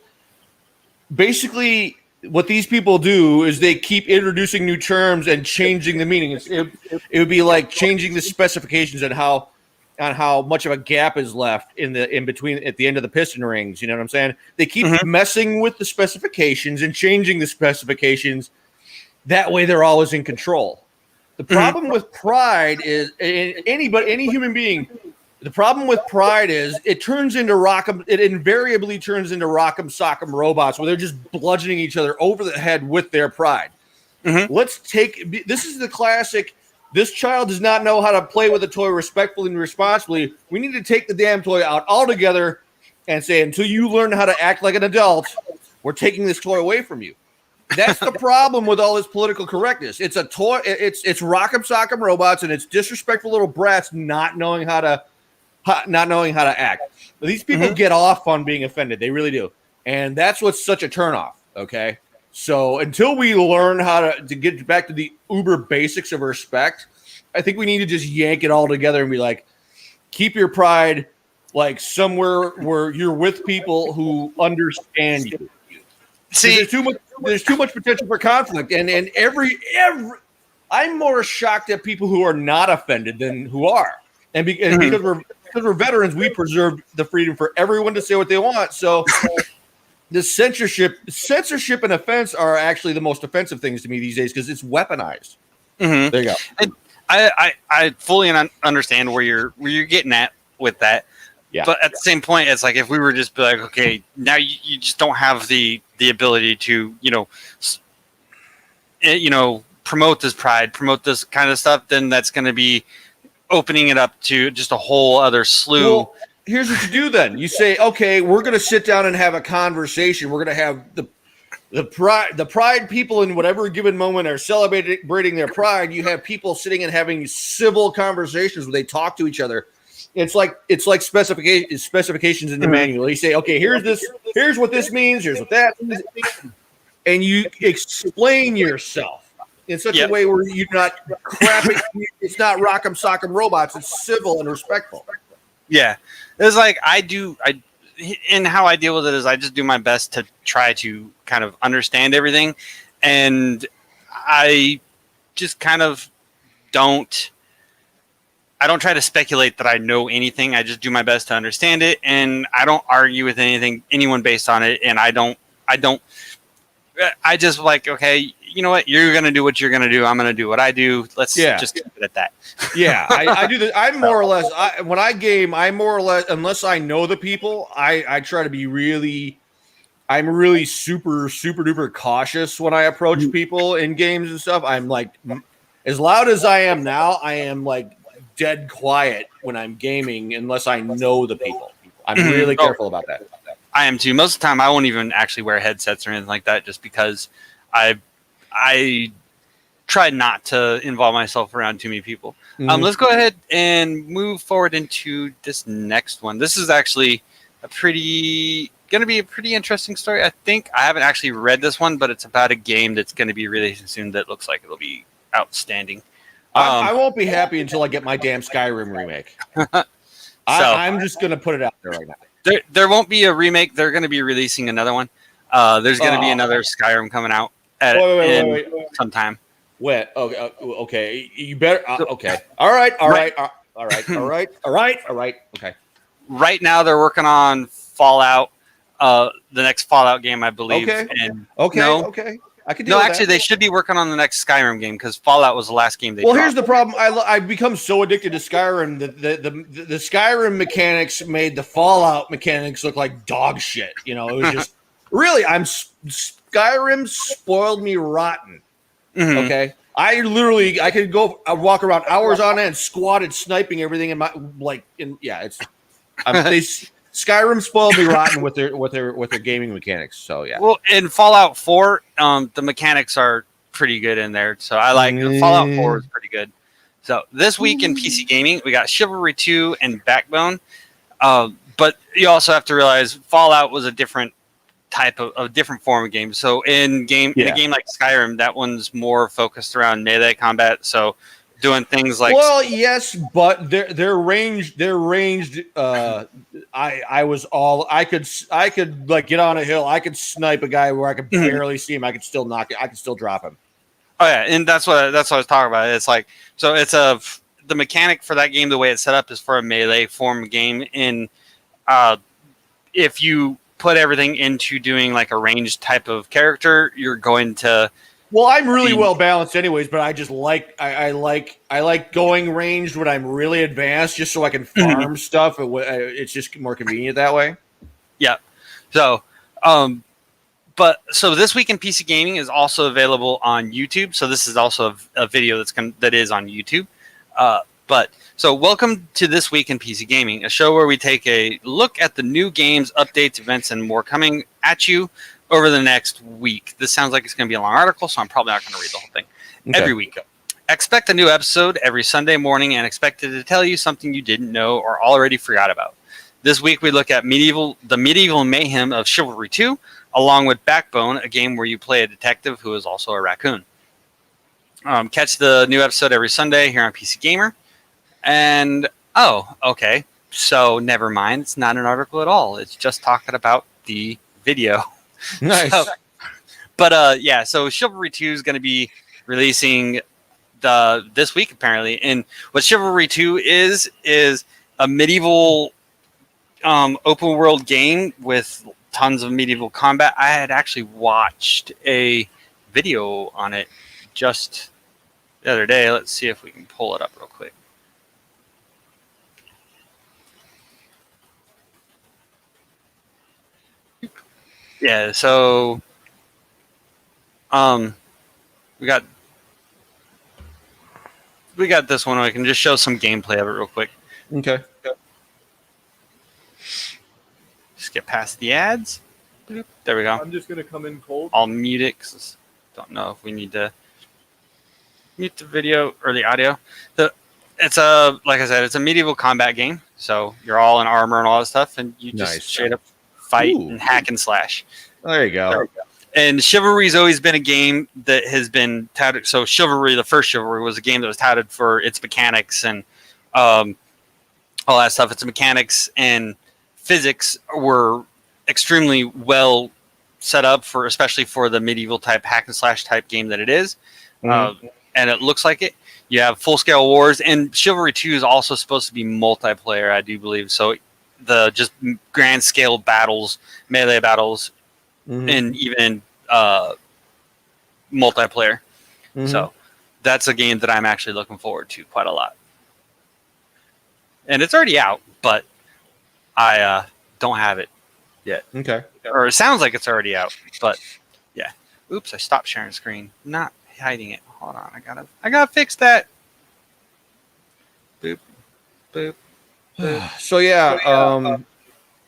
basically, what these people do is they keep introducing new terms and changing the meaning. It would be like changing the specifications on how much of a gap is left in between at the end of the piston rings. You know what I'm saying? They keep messing with the specifications and changing the specifications. That way, they're always in control. The problem with Pride is any human being. The problem with Pride is it invariably turns into Rock'em Sock'em robots where they're just bludgeoning each other over the head with their pride. This is the classic This child does not know how to play with a toy respectfully and responsibly. We need to take the damn toy out altogether and say, until you learn how to act like an adult, we're taking this toy away from you. That's the problem with all this political correctness. It's a toy. It's Rock'em Sock'em Robots, and it's disrespectful little brats not knowing how to act. These people get off on being offended. They really do, and that's what's such a turnoff. Okay, so until we learn how to get back to the uber basics of respect, I think we need to just yank it all together and be like, keep your pride like somewhere where you're with people who understand you. See, there's too much potential for conflict, and every I'm more shocked at people who are not offended than who are, and because we're veterans, we preserve the freedom for everyone to say what they want. So the censorship and offense are actually the most offensive things to me these days because it's weaponized. There you go. And I fully understand where you're getting at with that. Yeah. But at the same point, it's like if we were just be like, okay, now you just don't have the ability to, promote this pride, promote this kind of stuff, then that's going to be opening it up to just a whole other slew. Well, here's what you do then. You say, okay, we're going to sit down and have a conversation. We're going to have the pride people in whatever given moment are celebrating their pride. You have people sitting and having civil conversations where they talk to each other. It's like specifications in the manual. You say, okay, here's what this means, here's what that means, and you explain yourself in such a way where you're not crapping. It's not Rock'em Sock'em Robots. It's civil and respectful. Yeah, it's like and how I deal with it is I just do my best to try to kind of understand everything, and I just kind of don't try to speculate that I know anything. I just do my best to understand it, and I don't argue with anyone based on it. And I just like, okay, you know what? You're going to do what you're going to do. I'm going to do what I do. Let's just keep it at that. Yeah. I do that. I'm more or less, when I game, I more or less, unless I know the people, I try to be I'm really super, super duper cautious when I approach people in games and stuff. I'm like, as loud as I am now, I am like, dead quiet when I'm gaming unless I know the people. I'm really careful about that. I am too. Most of the time I won't even actually wear headsets or anything like that just because I try not to involve myself around too many people. Let's go ahead and move forward into this next one. This is actually going to be a pretty interesting story. I think I haven't actually read this one, but it's about a game that's going to be releasing soon that looks like it'll be outstanding. I won't be happy until I get my damn Skyrim remake. I'm just going to put it out there right now. There won't be a remake. They're going to be releasing another one. There's going to be another Skyrim coming out wait. Sometime. Wait. Okay. You better. Okay. All right. Okay. Right now, they're working on Fallout, the next Fallout game, I believe. Okay. And okay. I could actually, they should be working on the next Skyrim game because Fallout was the last game they dropped. Here's the problem. I've become so addicted to Skyrim that the Skyrim mechanics made the Fallout mechanics look like dog shit. It was just really Skyrim spoiled me rotten. Okay, I could go walk around hours on end, squatted sniping everything in my Skyrim spoiled me rotten with their gaming mechanics. So yeah. Well, in Fallout 4, the mechanics are pretty good in there. So I like Fallout 4 is pretty good. So this week in PC gaming, we got Chivalry 2 and Backbone. But you also have to realize Fallout was a different type of different form of game. So in a game like Skyrim, that one's more focused around melee combat. So doing things like yes, but they're ranged. I could like get on a hill. I could snipe a guy where I could barely see him. I could still knock it. I could still drop him. Oh yeah, and that's what I was talking about. It's like the mechanic for that game. The way it's set up is for a melee form game. And if you put everything into doing like a ranged type of character, you're going to. Well, I'm really well balanced, anyways. But I just I like going ranged when I'm really advanced, just so I can farm stuff. It's just more convenient that way. Yeah. So, But so this week in PC gaming is also available on YouTube. So this is also a video that is on YouTube. But so welcome to This Week in PC Gaming, a show where we take a look at the new games, updates, events, and more coming at you over the next week. This sounds like it's going to be a long article, so I'm probably not going to read the whole thing. Okay. Every week. Expect a new episode every Sunday morning and expect it to tell you something you didn't know or already forgot about. This week we look at the medieval mayhem of Chivalry 2, along with Backbone, a game where you play a detective who is also a raccoon. Catch the new episode every Sunday here on PC Gamer. And, okay, so never mind. It's not an article at all. It's just talking about the video. Nice. So Chivalry 2 is going to be releasing this week, apparently. And what Chivalry 2 is a medieval open world game with tons of medieval combat. I had actually watched a video on it just the other day. Let's see if we can pull it up real quick. Yeah, so we got this one. I can just show some gameplay of it real quick. Okay. Just get past the ads. Boop. There we go. I'm just gonna come in cold. I'll mute it because I don't know if we need to mute the video or the audio. It's like I said, it's a medieval combat game. So you're all in armor and all that stuff, and you just straight up fight and hack and slash. There you go. And Chivalry's always been a game that has been touted. So Chivalry, the first Chivalry, was a game that was touted for its mechanics and all that stuff. Its mechanics and physics were extremely well set up for, especially for the medieval type hack and slash type game that it is. Mm-hmm. And it looks like it. You have full scale wars, and Chivalry 2 is also supposed to be multiplayer, I do believe. So the just grand scale battles, melee battles, and even multiplayer. Mm-hmm. So that's a game that I'm actually looking forward to quite a lot. And it's already out, but I don't have it yet. Okay. Or it sounds like it's already out, but yeah. Oops, I stopped sharing screen. Not hiding it. Hold on, I gotta fix that. Boop, boop, boop. So yeah,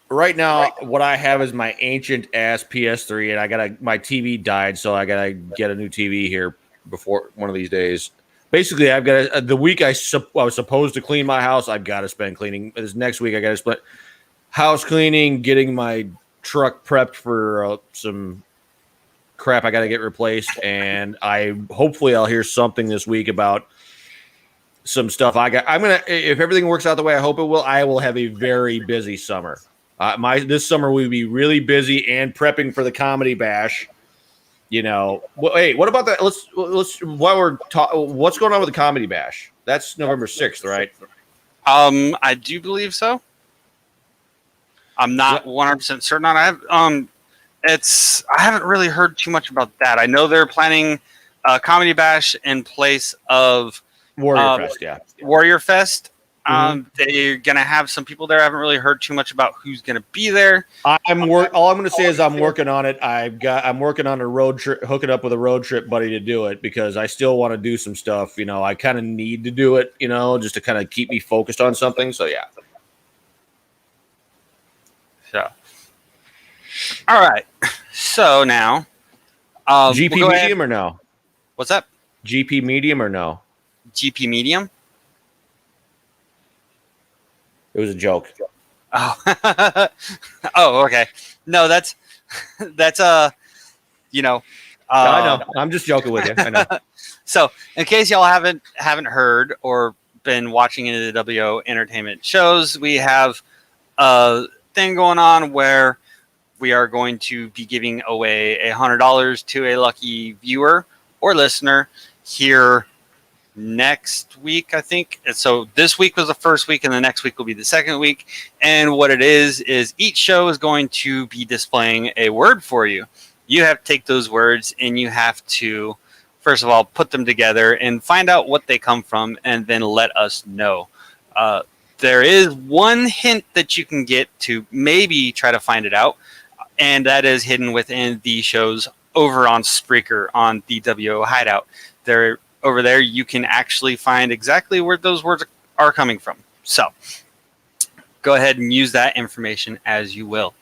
right now what I have is my ancient ass PS3, and my TV died, so I gotta get a new TV here before one of these days. Basically, I've got the week I was supposed to clean my house. I've got to spend cleaning. This next week, I got to spend house cleaning, getting my truck prepped for some crap I got to get replaced, and hopefully I'll hear something this week about some stuff if everything works out the way I hope it will, I will have a very busy summer. This summer we'll be really busy and prepping for the Comedy Bash. Hey, what about that? Let's while we're talking, what's going on with the Comedy Bash? That's November 6th, right? I do believe so. I'm not 100% certain on it. I haven't really heard too much about that. I know they're planning a Comedy Bash in place of Warrior Fest. Yeah, Warrior Fest. They're gonna have some people there. I haven't really heard too much about who's gonna be there. All I'm gonna say is I'm working on it. I'm working on a road trip, hooking up with a road trip buddy to do it because I still want to do some stuff. I kind of need to do it. Just to kind of keep me focused on something. So yeah. So, all right. So now, GP medium or no? What's up? GP medium or no? GP medium. It was a joke. Oh, okay. No, that's I know. I'm just joking with you. I know. So, in case y'all haven't heard or been watching any of the WO Entertainment shows, we have a thing going on where we are going to be giving away $100 to a lucky viewer or listener here next week, I think. And so this week was the first week, and the next week will be the second week. And what it is each show is going to be displaying a word for you. You have to take those words and you have to, first of all, put them together and find out what they come from, and then let us know. There is one hint that you can get to maybe try to find it out. and that is hidden within the shows over on Spreaker on the WO Hideout. Over there, you can actually find exactly where those words are coming from. So go ahead and use that information as you will.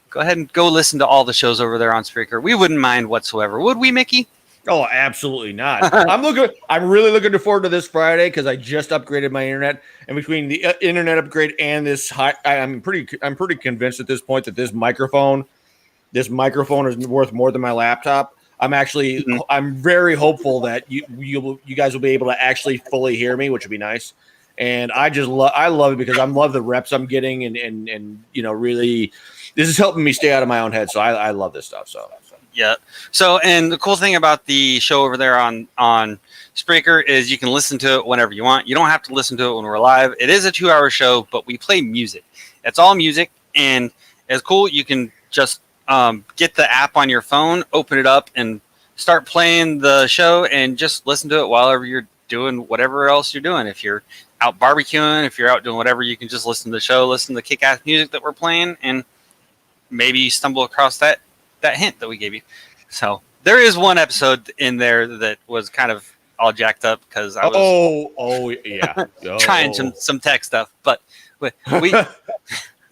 Go ahead and go listen to all the shows over there on Spreaker. We wouldn't mind whatsoever, would we, Mickey? Oh, absolutely not. I'm really looking forward to this Friday because I just upgraded my internet, and between the internet upgrade and this, I'm pretty convinced at this point that this microphone is worth more than my laptop. I'm very hopeful that you guys will be able to actually fully hear me, which would be nice. And I love it because I love the reps I'm getting, and really, this is helping me stay out of my own head. So I love this stuff. So. Yeah. So, and the cool thing about the show over there on Spreaker is you can listen to it whenever you want. You don't have to listen to it when we're live. It is a 2-hour show, but we play music. It's all music, and it's cool. You can just get the app on your phone, open it up, and start playing the show, and just listen to it while you're doing whatever else you're doing. If you're out barbecuing, if you're out doing whatever, you can just listen to the show, listen to the kick-ass music that we're playing, and maybe stumble across that hint that we gave you. So there is one episode in there that was kind of all jacked up because I was trying some tech stuff, but we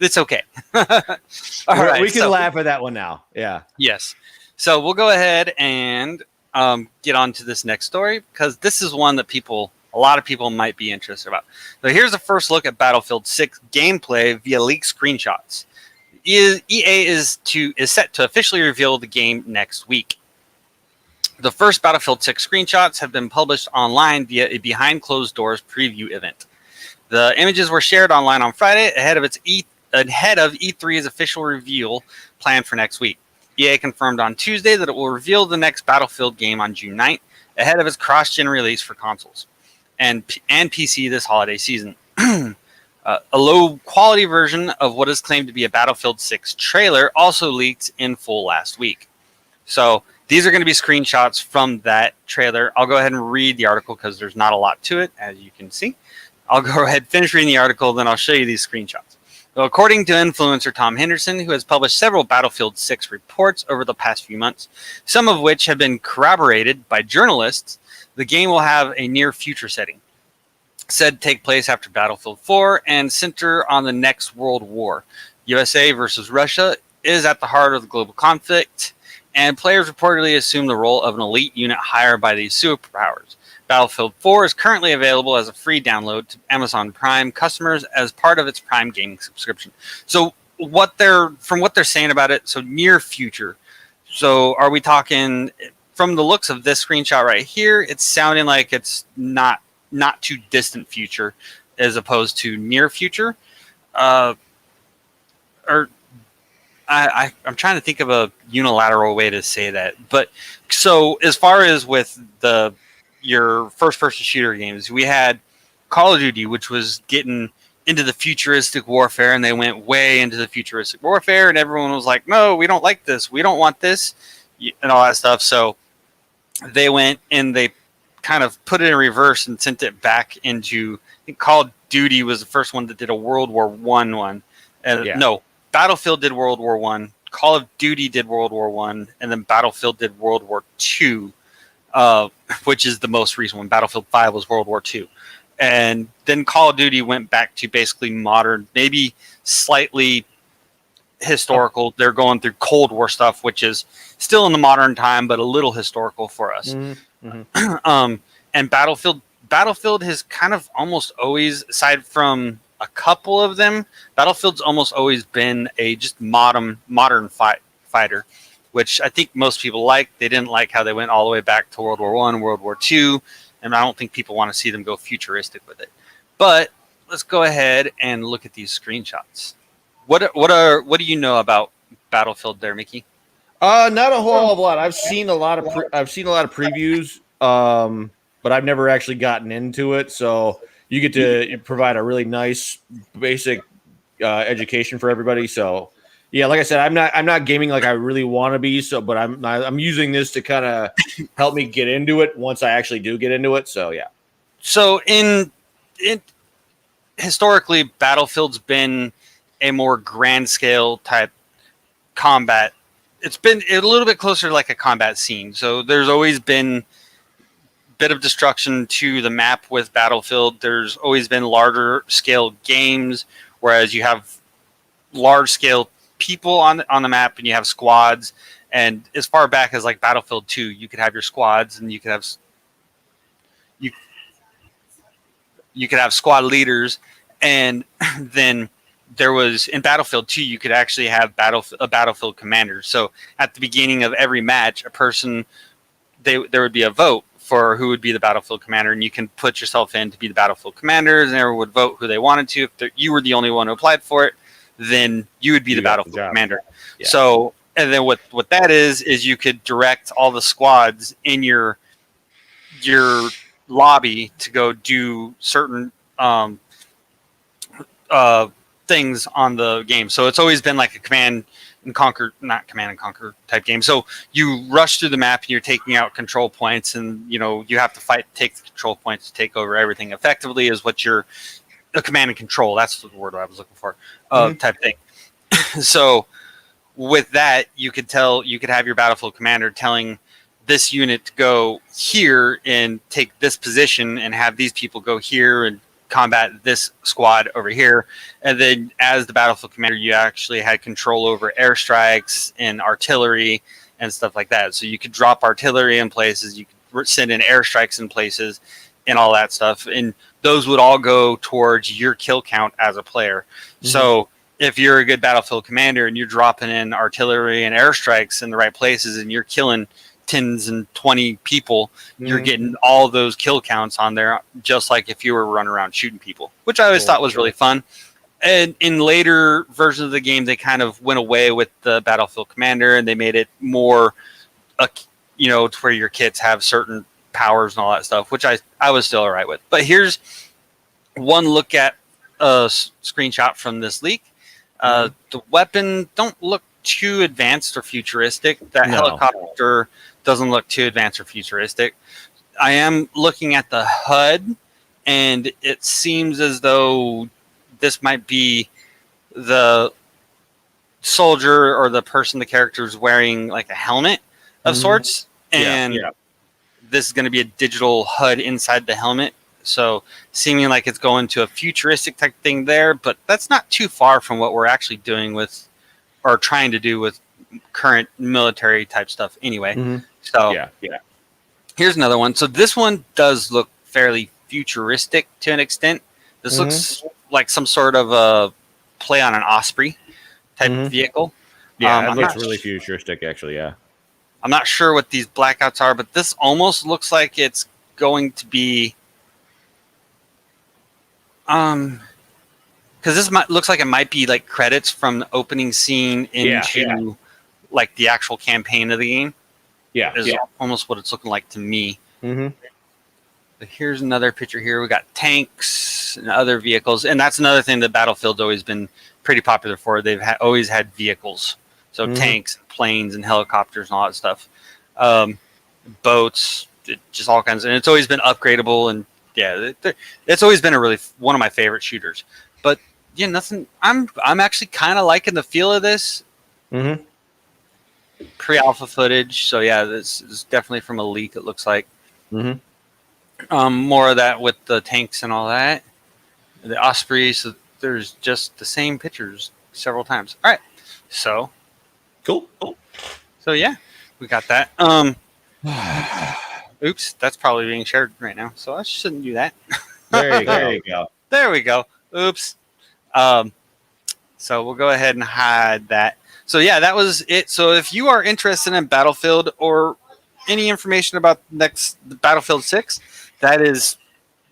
it's okay. All right, we can laugh at that one now. Yeah. Yes. So we'll go ahead and get on to this next story because this is one that a lot of people might be interested about. So here's a first look at Battlefield 6 gameplay via leaked screenshots. EA is set to officially reveal the game next week. The first Battlefield 6 screenshots have been published online via a behind closed doors preview event. The images were shared online on Friday ahead of E3's official reveal planned for next week. EA confirmed on Tuesday that it will reveal the next Battlefield game on June 9th ahead of its cross-gen release for consoles and PC this holiday season. A low-quality version of what is claimed to be a Battlefield 6 trailer also leaked in full last week. So these are going to be screenshots from that trailer. I'll go ahead and read the article because there's not a lot to it, as you can see. I'll go ahead and finish reading the article, then I'll show you these screenshots. So according to influencer Tom Henderson, who has published several Battlefield 6 reports over the past few months, some of which have been corroborated by journalists, the game will have a near-future setting. Said take place after Battlefield 4 and center on the next World War. USA versus Russia is at the heart of the global conflict, and players reportedly assume the role of an elite unit hired by these superpowers. Battlefield 4 is currently available as a free download to Amazon Prime customers as part of its Prime gaming subscription. So from what they're saying about it, so near future. So are we talking, from the looks of this screenshot right here, it's sounding like it's not too distant future as opposed to near future. I'm trying to think of a unilateral way to say that. But so as far as with your first-person shooter games, we had Call of Duty, which was getting into the futuristic warfare, and they went way into the futuristic warfare, and everyone was like, no, we don't like this. We don't want this, and all that stuff. So they went and they kind of put it in reverse and sent it back into, I think Call of Duty was the first one that did a World War I one. No, Battlefield did World War I, Call of Duty did World War I, and then Battlefield did World War II, which is the most recent one. Battlefield 5 was World War II. And then Call of Duty went back to basically modern, maybe slightly historical. They're going through Cold War stuff, which is still in the modern time, but a little historical for us. Mm-hmm. And Battlefield has kind of almost always, aside from a couple of them, Battlefield's almost always been a just modern fighter, which I think most people like. They didn't like how they went all the way back to World War I, World War II, and I don't think people want to see them go futuristic with it. But let's go ahead and look at these screenshots. What do you know about Battlefield there, Mickey? Not a whole lot. I've seen a lot of previews, but I've never actually gotten into it. So you get to provide a really nice basic education for everybody. So yeah, like I said, I'm not gaming like I really want to be. So, but I'm using this to kind of help me get into it once I actually do get into it. So yeah. So in historically, Battlefield's been a more grand scale type combat it's been a little bit closer to like a combat scene. So there's always been bit of destruction to the map with Battlefield. There's always been larger scale games, whereas you have large scale people on the map and you have squads. And as far back as like Battlefield 2, you could have your squads and you could have squad leaders, and then there was in Battlefield 2 you could actually have a battlefield commander. So at the beginning of every match, there would be a vote for who would be the battlefield commander, and you can put yourself in to be the battlefield commander, and everyone would vote who they wanted to. If you were the only one who applied for it, then you would be the battlefield commander. Yeah. So, and then what that is you could direct all the squads in your lobby to go do certain things on the game. So it's always been like a not command and conquer type game. So you rush through the map and you're taking out control points, and you have to take the control points to take over everything effectively is what a command and control. That's the word I was looking for, type thing. So with that, you could have your battlefield commander telling this unit to go here and take this position and have these people go here and combat this squad over here. And then as the battlefield commander, you actually had control over airstrikes and artillery and stuff like that. So you could drop artillery in places, you could send in airstrikes in places and all that stuff. And those would all go towards your kill count as a player. Mm-hmm. So if you're a good battlefield commander and you're dropping in artillery and airstrikes in the right places and you're killing 10s and 20 people, you're getting all those kill counts on there, just like if you were running around shooting people, which I always thought was really fun. And in later versions of the game, they kind of went away with the battlefield commander and they made it more, to where your kits have certain powers and all that stuff, which I was still all right with. But here's one look at a screenshot from this leak. The weapon don't look too advanced or futuristic. That helicopter doesn't look too advanced or futuristic. I am looking at the HUD, and it seems as though this might be the soldier or the character is wearing like a helmet of sorts, and this is going to be a digital HUD inside the helmet. So seeming like it's going to a futuristic type thing there, but that's not too far from what we're actually doing with or trying to do with current military type stuff anyway. So here's another one. So this one does look fairly futuristic to an extent. This looks like some sort of a play on an Osprey type vehicle. Yeah, it looks really futuristic actually, yeah. I'm not sure what these blackouts are, but this almost looks like it's going to be because this looks like it might be like credits from the opening scene into like the actual campaign of the game. Is almost what it's looking like to me. But here's another picture here. We got tanks and other vehicles, and that's another thing that Battlefield's always been pretty popular for. They've always had vehicles, so tanks, planes, and helicopters and all that stuff. Boats, just all kinds, and it's always been upgradable. And it's always been one of my favorite shooters. But nothing. I'm actually kind of liking the feel of this. Pre-alpha footage. So this is definitely from a leak. It looks like. More of that with the tanks and all that. The Osprey. So there's just the same pictures several times. All right. So cool. So we got that. Oops, that's probably being shared right now, so I shouldn't do that. There you go. There we go. Oops. So we'll go ahead and hide that. So that was it. So if you are interested in Battlefield or any information about the Battlefield 6, that is,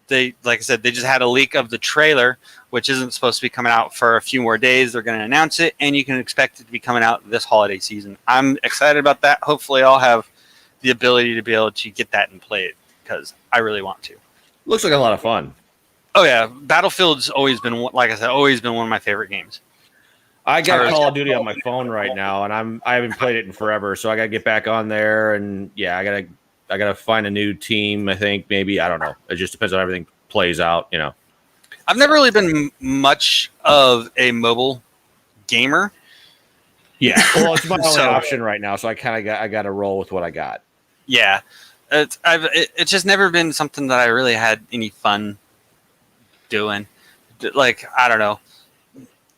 like I said, they just had a leak of the trailer, which isn't supposed to be coming out for a few more days. They're going to announce it, and you can expect it to be coming out this holiday season. I'm excited about that. Hopefully I'll have the ability to be able to get that and play it because I really want to. Looks like a lot of fun. Oh yeah, Battlefield's always been, like I said, always been one of my favorite games. I got Call of Duty on my phone right now, and I haven't played it in forever, so I got to get back on there, and I gotta find a new team. I think maybe, I don't know. It just depends on how everything plays out. I've never really been much of a mobile gamer. Yeah, well, it's my only So- option right now, so I kind of got to roll with what I got. Yeah, it's just never been something that I really had any fun doing. Like, I don't know.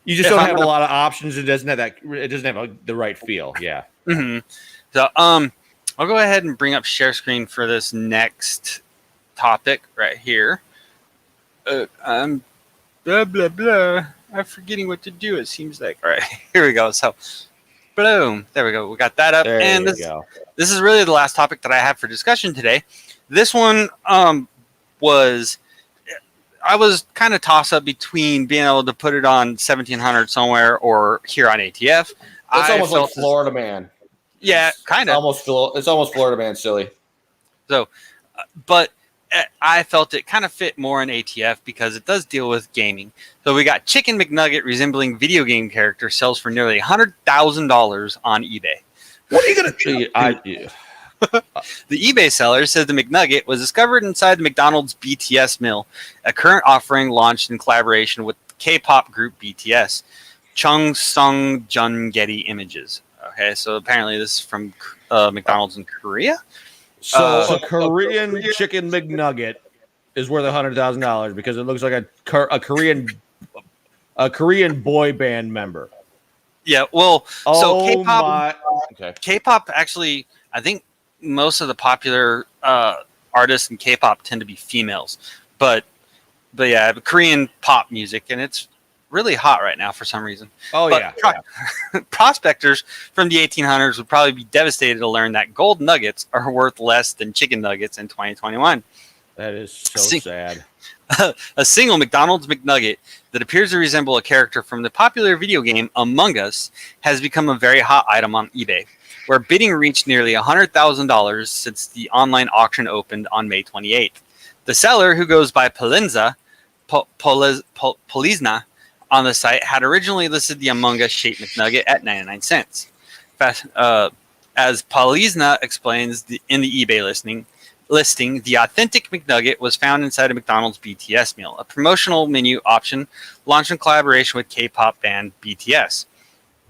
You just If don't I'm have gonna- a lot of options. It doesn't have that. It doesn't have the right feel. Yeah. hmm So I'll go ahead and bring up share screen for this next topic right here. I'm blah blah blah. I'm forgetting what to do. It seems like. All right, here we go. So, boom, there we go. We got that up, There and you go. this is really the last topic that I have for discussion today. This one was I was kind of toss up between being able to put it on 1700 somewhere or here on ATF. It's I almost like felt as- Florida Man. Yeah, kind of. It's almost Florida Man silly. But I felt it kind of fit more in ATF because it does deal with gaming. So we got Chicken McNugget resembling video game character sells for nearly $100,000 on eBay. What are you gonna do? The eBay seller said the McNugget was discovered inside the McDonald's BTS meal, a current offering launched in collaboration with K-pop group BTS. Chung Sung Jun Getty Images. Okay, so apparently this is from McDonald's in Korea. So a Korean chicken McNugget is worth $100,000 because it looks like a Korean boy band member. Yeah, well, so Oh K-pop, my! Okay. K-pop actually, I think most of the popular artists in K-pop tend to be females, but yeah, Korean pop music, and it's really hot right now for some reason. Oh But prospectors from the 1800s would probably be devastated to learn that gold nuggets are worth less than chicken nuggets in 2021. that is so See- sad. A single McDonald's McNugget that appears to resemble a character from the popular video game Among Us has become a very hot item on eBay, where bidding reached nearly $100,000 since the online auction opened on May 28th. The seller, who goes by Polizna on the site, had originally listed the Among Us shaped McNugget at 99 cents. As Polizna explains in the eBay listing, the authentic McNugget was found inside a McDonald's BTS meal, a promotional menu option launched in collaboration with K-pop band BTS.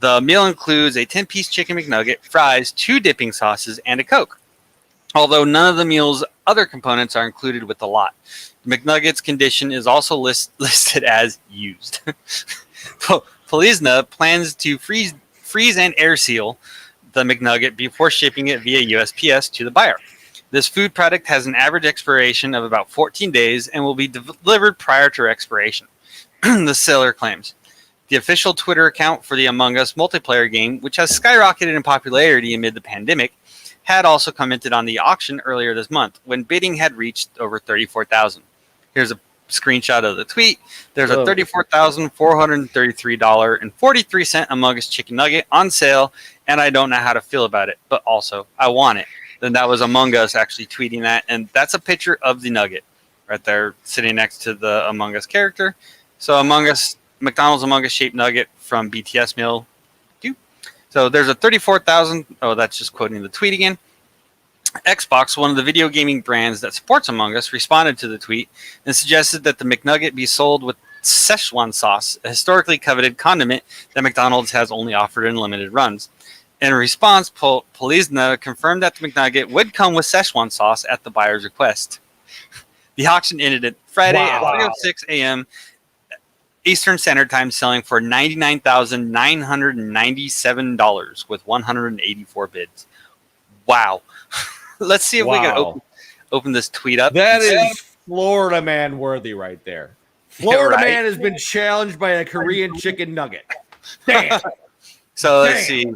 The meal includes a 10-piece chicken McNugget, fries, 2 dipping sauces, and a Coke. Although none of the meal's other components are included with the lot. The McNugget's condition is also listed as used. Polizna plans to freeze and air seal the McNugget before shipping it via USPS to the buyer. This food product has an average expiration of about 14 days and will be delivered prior to expiration, the seller claims. The official Twitter account for the Among Us multiplayer game, which has skyrocketed in popularity amid the pandemic, had also commented on the auction earlier this month when bidding had reached over $34,000. Here's a screenshot of the tweet. There's a $34,433.43 Among Us chicken nugget on sale, and I don't know how to feel about it, but also I want it. Then that was Among Us actually tweeting that, and that's a picture of the nugget right there sitting next to the Among Us character. So McDonald's Among Us shaped nugget from BTS meal. So there's a 34,000. Oh, that's just quoting the tweet again. Xbox, one of the video gaming brands that supports Among Us, responded to the tweet and suggested that the McNugget be sold with Szechuan sauce, a historically coveted condiment that McDonald's has only offered in limited runs. In response, Polizna confirmed that the McNugget would come with Szechuan sauce at the buyer's request. The auction ended at Friday at 3:06 a.m. Eastern Standard Time, selling for $99,997 with 184 bids. Wow. Let's see if we can open this tweet up. That is Florida Man worthy right there. Florida right? Man has been challenged by a Korean chicken nugget. Damn. So let's see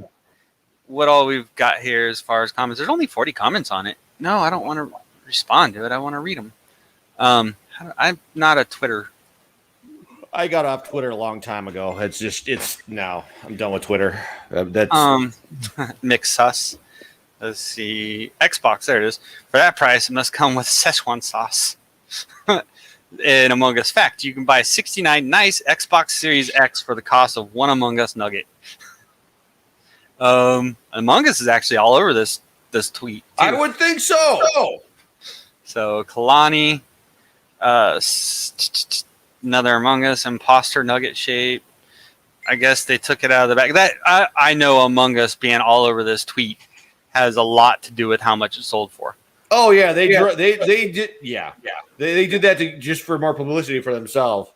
what all we've got here as far as comments. There's only 40 comments on it. No, I don't want to respond to it. I want to read them. I'm not a Twitter. I got off Twitter a long time ago. No, I'm done with Twitter. That's Mix sus. Let's see. Xbox, there it is. For that price, it must come with Szechuan sauce. In Among Us fact, you can buy 69 nice Xbox Series X for the cost of one Among Us nugget. Among Us is actually all over this tweet, too. I would think so. So Kalani, another Among Us imposter nugget shape. I guess they took it out of the bag. That I know Among Us being all over this tweet has a lot to do with how much it sold for. Oh yeah, they did. Yeah, they did that just for more publicity for themselves.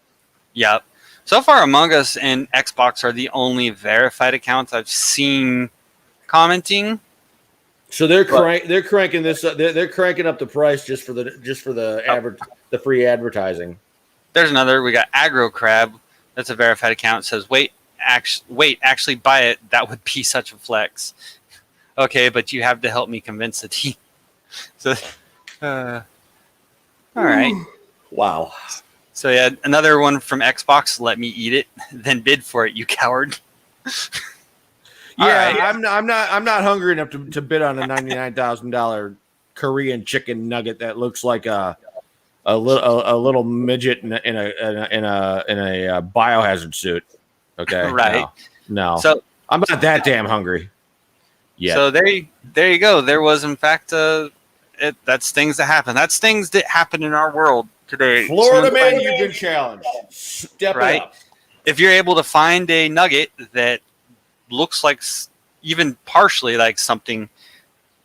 Yep. So far, Among Us and Xbox are the only verified accounts I've seen commenting. So they're cranking this. They're cranking up the price just for the free advertising. There's another. We got Aggro Crab. That's a verified account. It says, wait, actually buy it. That would be such a flex. Okay, but you have to help me convince the team. So, all right. Wow. So yeah, another one from Xbox. Let me eat it, then bid for it, you coward. Yeah, right. I'm not hungry enough to bid on a $99,000 Korean chicken nugget that looks like a little midget in a biohazard suit. Okay, right? No. So I'm not that damn hungry. Yeah. So there you go. There was in fact that's things that happen. That's things that happen in our world today. Florida man, you've been challenged. Step right? up. If you're able to find a nugget that looks like even partially like something,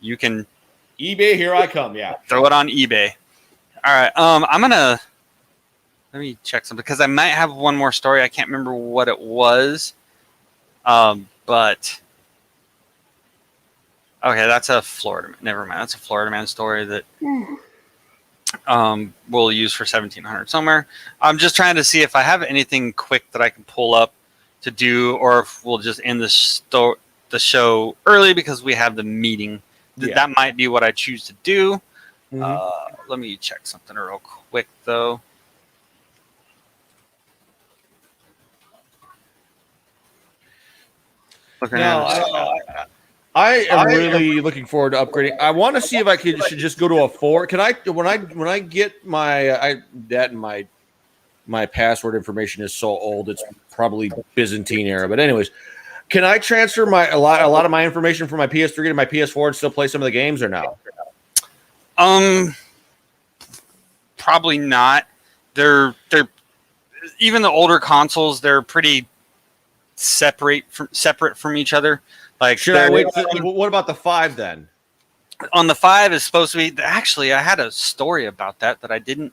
you can eBay. Here I come. Yeah. Throw it on eBay. All right. Let me check something because I might have one more story. I can't remember what it was. But okay, that's a Florida. Never mind. That's a Florida man story that we'll use for 1700 somewhere. I'm just trying to see if I have anything quick that I can pull up to do, or if we'll just end the show early because we have the meeting. Yeah. That might be what I choose to do. Mm-hmm. Let me check something real quick, though. I am really looking forward to upgrading. I want to see if I should just go to a 4. Can I when I get my my password information is so old it's probably Byzantine era. But anyways, can I transfer a lot of my information from my PS3 to my PS4 and still play some of the games or no? Probably not. They're even the older consoles. They're pretty separate from each other. Like, what about the 5 then? On the 5 is supposed to be. Actually, I had a story about that I didn't.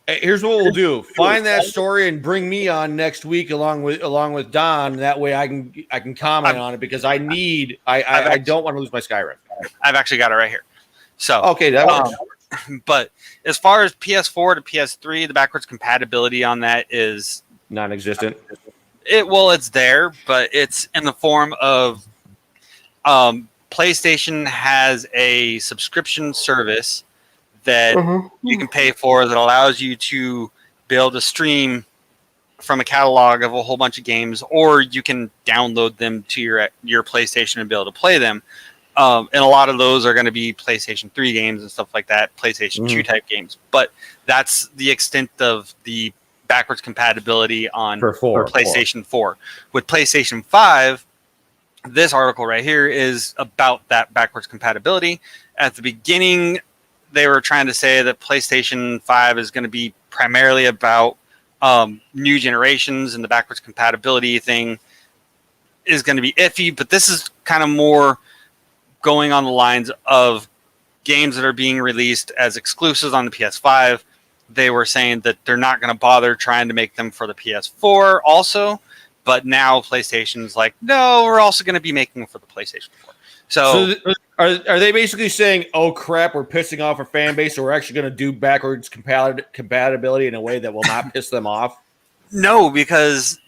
Here's what we'll do: find that story and bring me on next week along with Don. That way, I can comment on it because I don't want to lose my Skyrim. I've actually got it right here. So okay, that works. But as far as PS4 to PS3, the backwards compatibility on that is non-existent. It's there, but it's in the form of PlayStation has a subscription service that you can pay for that allows you to be able to stream from a catalog of a whole bunch of games, or you can download them to your PlayStation and be able to play them. And a lot of those are going to be PlayStation 3 games and stuff like that, PlayStation 2 type games. But that's the extent of the backwards compatibility on PlayStation 4. With PlayStation 5, this article right here is about that backwards compatibility. At the beginning, they were trying to say that PlayStation 5 is going to be primarily about new generations, and the backwards compatibility thing is going to be iffy. But this is kind of more going on the lines of games that are being released as exclusives on the PS5. They were saying that they're not going to bother trying to make them for the PS4 also. But now PlayStation's like, no, we're also going to be making them for the PlayStation 4. So are they basically saying, oh, crap, we're pissing off our fan base, so we're actually going to do backwards compatibility in a way that will not piss them off? No, because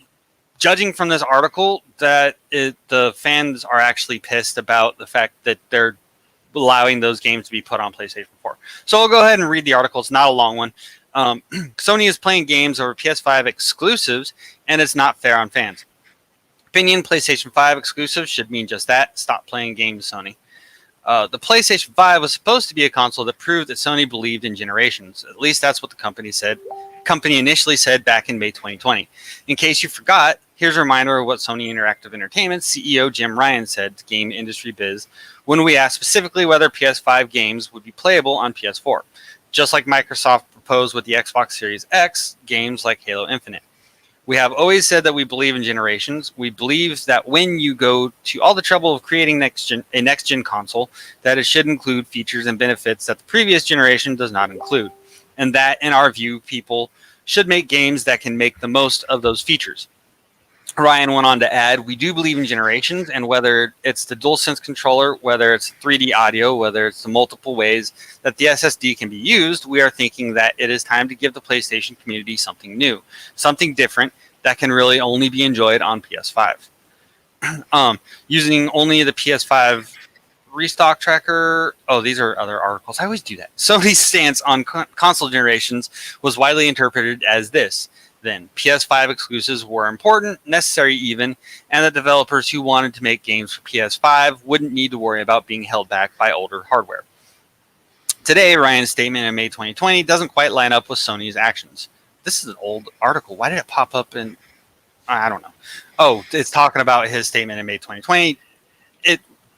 judging from this article, the fans are actually pissed about the fact that they're allowing those games to be put on PlayStation 4. So I'll go ahead and read the article. It's not a long one. Sony is playing games over PS5 exclusives, and it's not fair on fans. Opinion: PlayStation 5 exclusives should mean just that. Stop playing games, Sony. The PlayStation 5 was supposed to be a console that proved that Sony believed in generations. At least that's what the company said. Company initially said back in May 2020. In case you forgot, here's a reminder of what Sony Interactive Entertainment CEO Jim Ryan said to Game Industry Biz when we asked specifically whether PS5 games would be playable on PS4. Just like Microsoft proposed with the Xbox Series X, games like Halo Infinite. We have always said that we believe in generations. We believe that when you go to all the trouble of creating a next-gen console, that it should include features and benefits that the previous generation does not include. And that, in our view, people should make games that can make the most of those features. Ryan went on to add, we do believe in generations, and whether it's the DualSense controller, whether it's 3D audio, whether it's the multiple ways that the SSD can be used, we are thinking that it is time to give the PlayStation community something new, something different that can really only be enjoyed on PS5. Using only the PS5 restock tracker. Oh, these are other articles. I always do that. Sony's stance on console generations was widely interpreted as this. Then PS5 exclusives were important, necessary even, and that developers who wanted to make games for PS5 wouldn't need to worry about being held back by older hardware. Today, Ryan's statement in May 2020 doesn't quite line up with Sony's actions. This is an old article. Why did it pop up in... I don't know. Oh, it's talking about his statement in May 2020.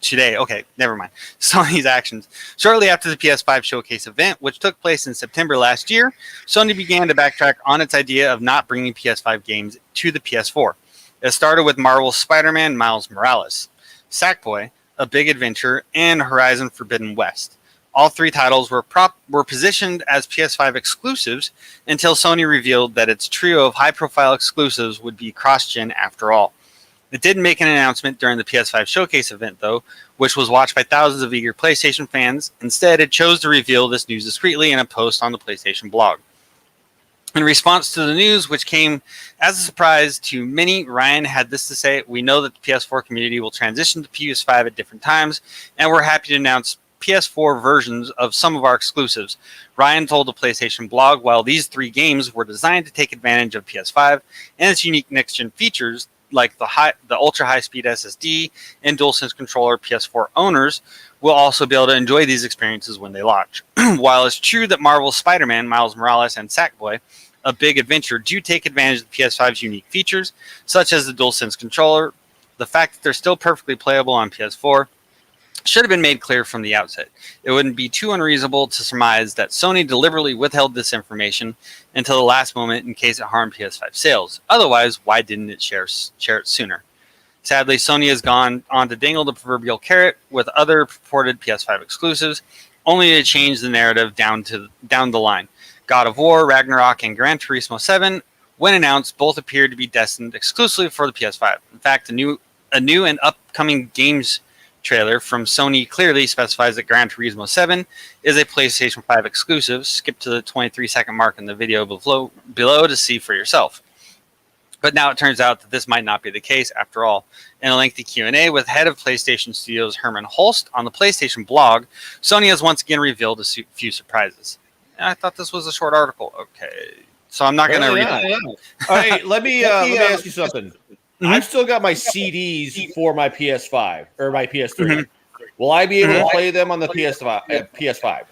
Today, okay, never mind. Sony's actions. Shortly after the PS5 showcase event, which took place in September last year, Sony began to backtrack on its idea of not bringing PS5 games to the PS4. It started with Marvel's Spider-Man Miles Morales, Sackboy, A Big Adventure, and Horizon Forbidden West. All three titles were positioned as PS5 exclusives until Sony revealed that its trio of high-profile exclusives would be cross-gen after all. It did make an announcement during the PS5 showcase event, though, which was watched by thousands of eager PlayStation fans. Instead, it chose to reveal this news discreetly in a post on the PlayStation blog. In response to the news, which came as a surprise to many, Ryan had this to say: "We know that the PS4 community will transition to PS5 at different times, and we're happy to announce PS4 versions of some of our exclusives." Ryan told the PlayStation blog, while these three games were designed to take advantage of PS5 and its unique next-gen features, like the ultra high-speed SSD and DualSense controller, PS4 owners will also be able to enjoy these experiences when they launch. While it's true that Marvel's Spider-Man, Miles Morales, and Sackboy, A Big Adventure, do take advantage of the PS5's unique features, such as the DualSense controller, the fact that they're still perfectly playable on PS4 should have been made clear from the outset. It wouldn't be too unreasonable to surmise that Sony deliberately withheld this information until the last moment in case it harmed PS5 sales. Otherwise, why didn't it share it sooner? Sadly, Sony has gone on to dangle the proverbial carrot with other purported PS5 exclusives, only to change the narrative down the line. God of War, Ragnarok, and Gran Turismo 7, when announced, both appeared to be destined exclusively for the PS5. In fact, a new and upcoming games trailer from Sony clearly specifies that Gran Turismo 7 is a PlayStation 5 exclusive. Skip to the 23-second mark in the video below to see for yourself. But now it turns out that this might not be the case after all. In a lengthy Q&A with head of PlayStation Studios Herman Holst on the PlayStation blog, Sony has once again revealed a few surprises. And I thought this was a short article. Okay, so I'm not going to read it. All right, let me ask you something. Mm-hmm. I've still got my CDs for my PS5 or my PS3. Mm-hmm. Will I be able to play them on the PS5?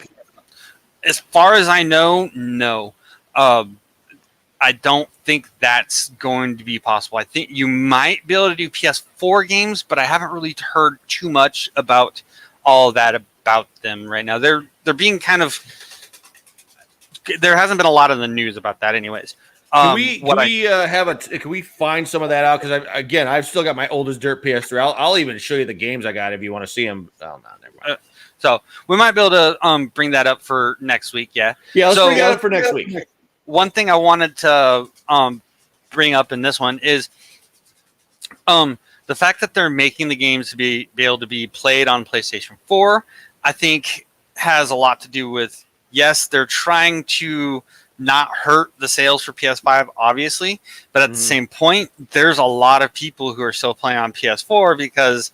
As far as I know, no. I don't think that's going to be possible. I think you might be able to do PS4 games, but I haven't really heard too much about all of that about them right now. They're being kind of... There hasn't been a lot of the news about that anyways. Can we find some of that out? Because I've still got my oldest dirt PS3. I'll even show you the games I got if you want to see them. Oh, no, never mind. So we might be able to bring that up for next week. Yeah. Yeah. Let's bring that up for next week. One thing I wanted to bring up in this one is the fact that they're making the games to be able to be played on PlayStation 4. I think has a lot to do with, yes, they're trying to not hurt the sales for PS5, obviously, but at the same point, there's a lot of people who are still playing on PS4 because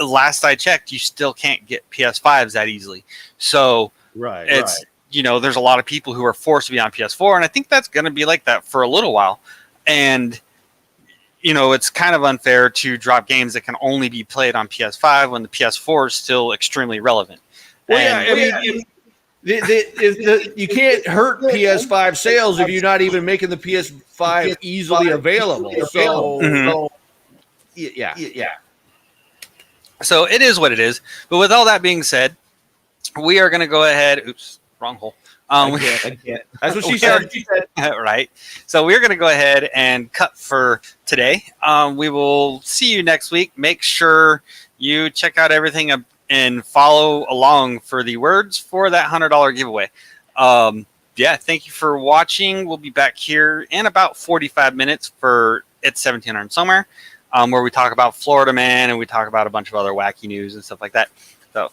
last I checked, you still can't get PS5s that easily. So there's a lot of people who are forced to be on PS4, and I think that's going to be like that for a little while. And it's kind of unfair to drop games that can only be played on PS5 when the PS4 is still extremely relevant. You can't hurt PS5 sales if you're not even making the PS5 easily available. So So it is what it is. But with all that being said, we are going to go ahead. Oops, wrong hole. I can't. That's what she said. Right. So we're going to go ahead and cut for today. We will see you next week. Make sure you check out everything and follow along for the words for that $100 giveaway. Thank you for watching. We'll be back here in about 45 minutes for It's 1700 Somewhere, where we talk about Florida Man and we talk about a bunch of other wacky news and stuff like that. So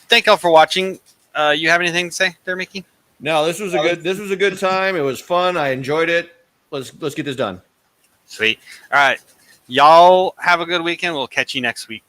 thank y'all for watching. You have anything to say there, Mickey? No, this was a good time. It was fun. I enjoyed it. Let's get this done. Sweet. All right. Y'all have a good weekend. We'll catch you next week.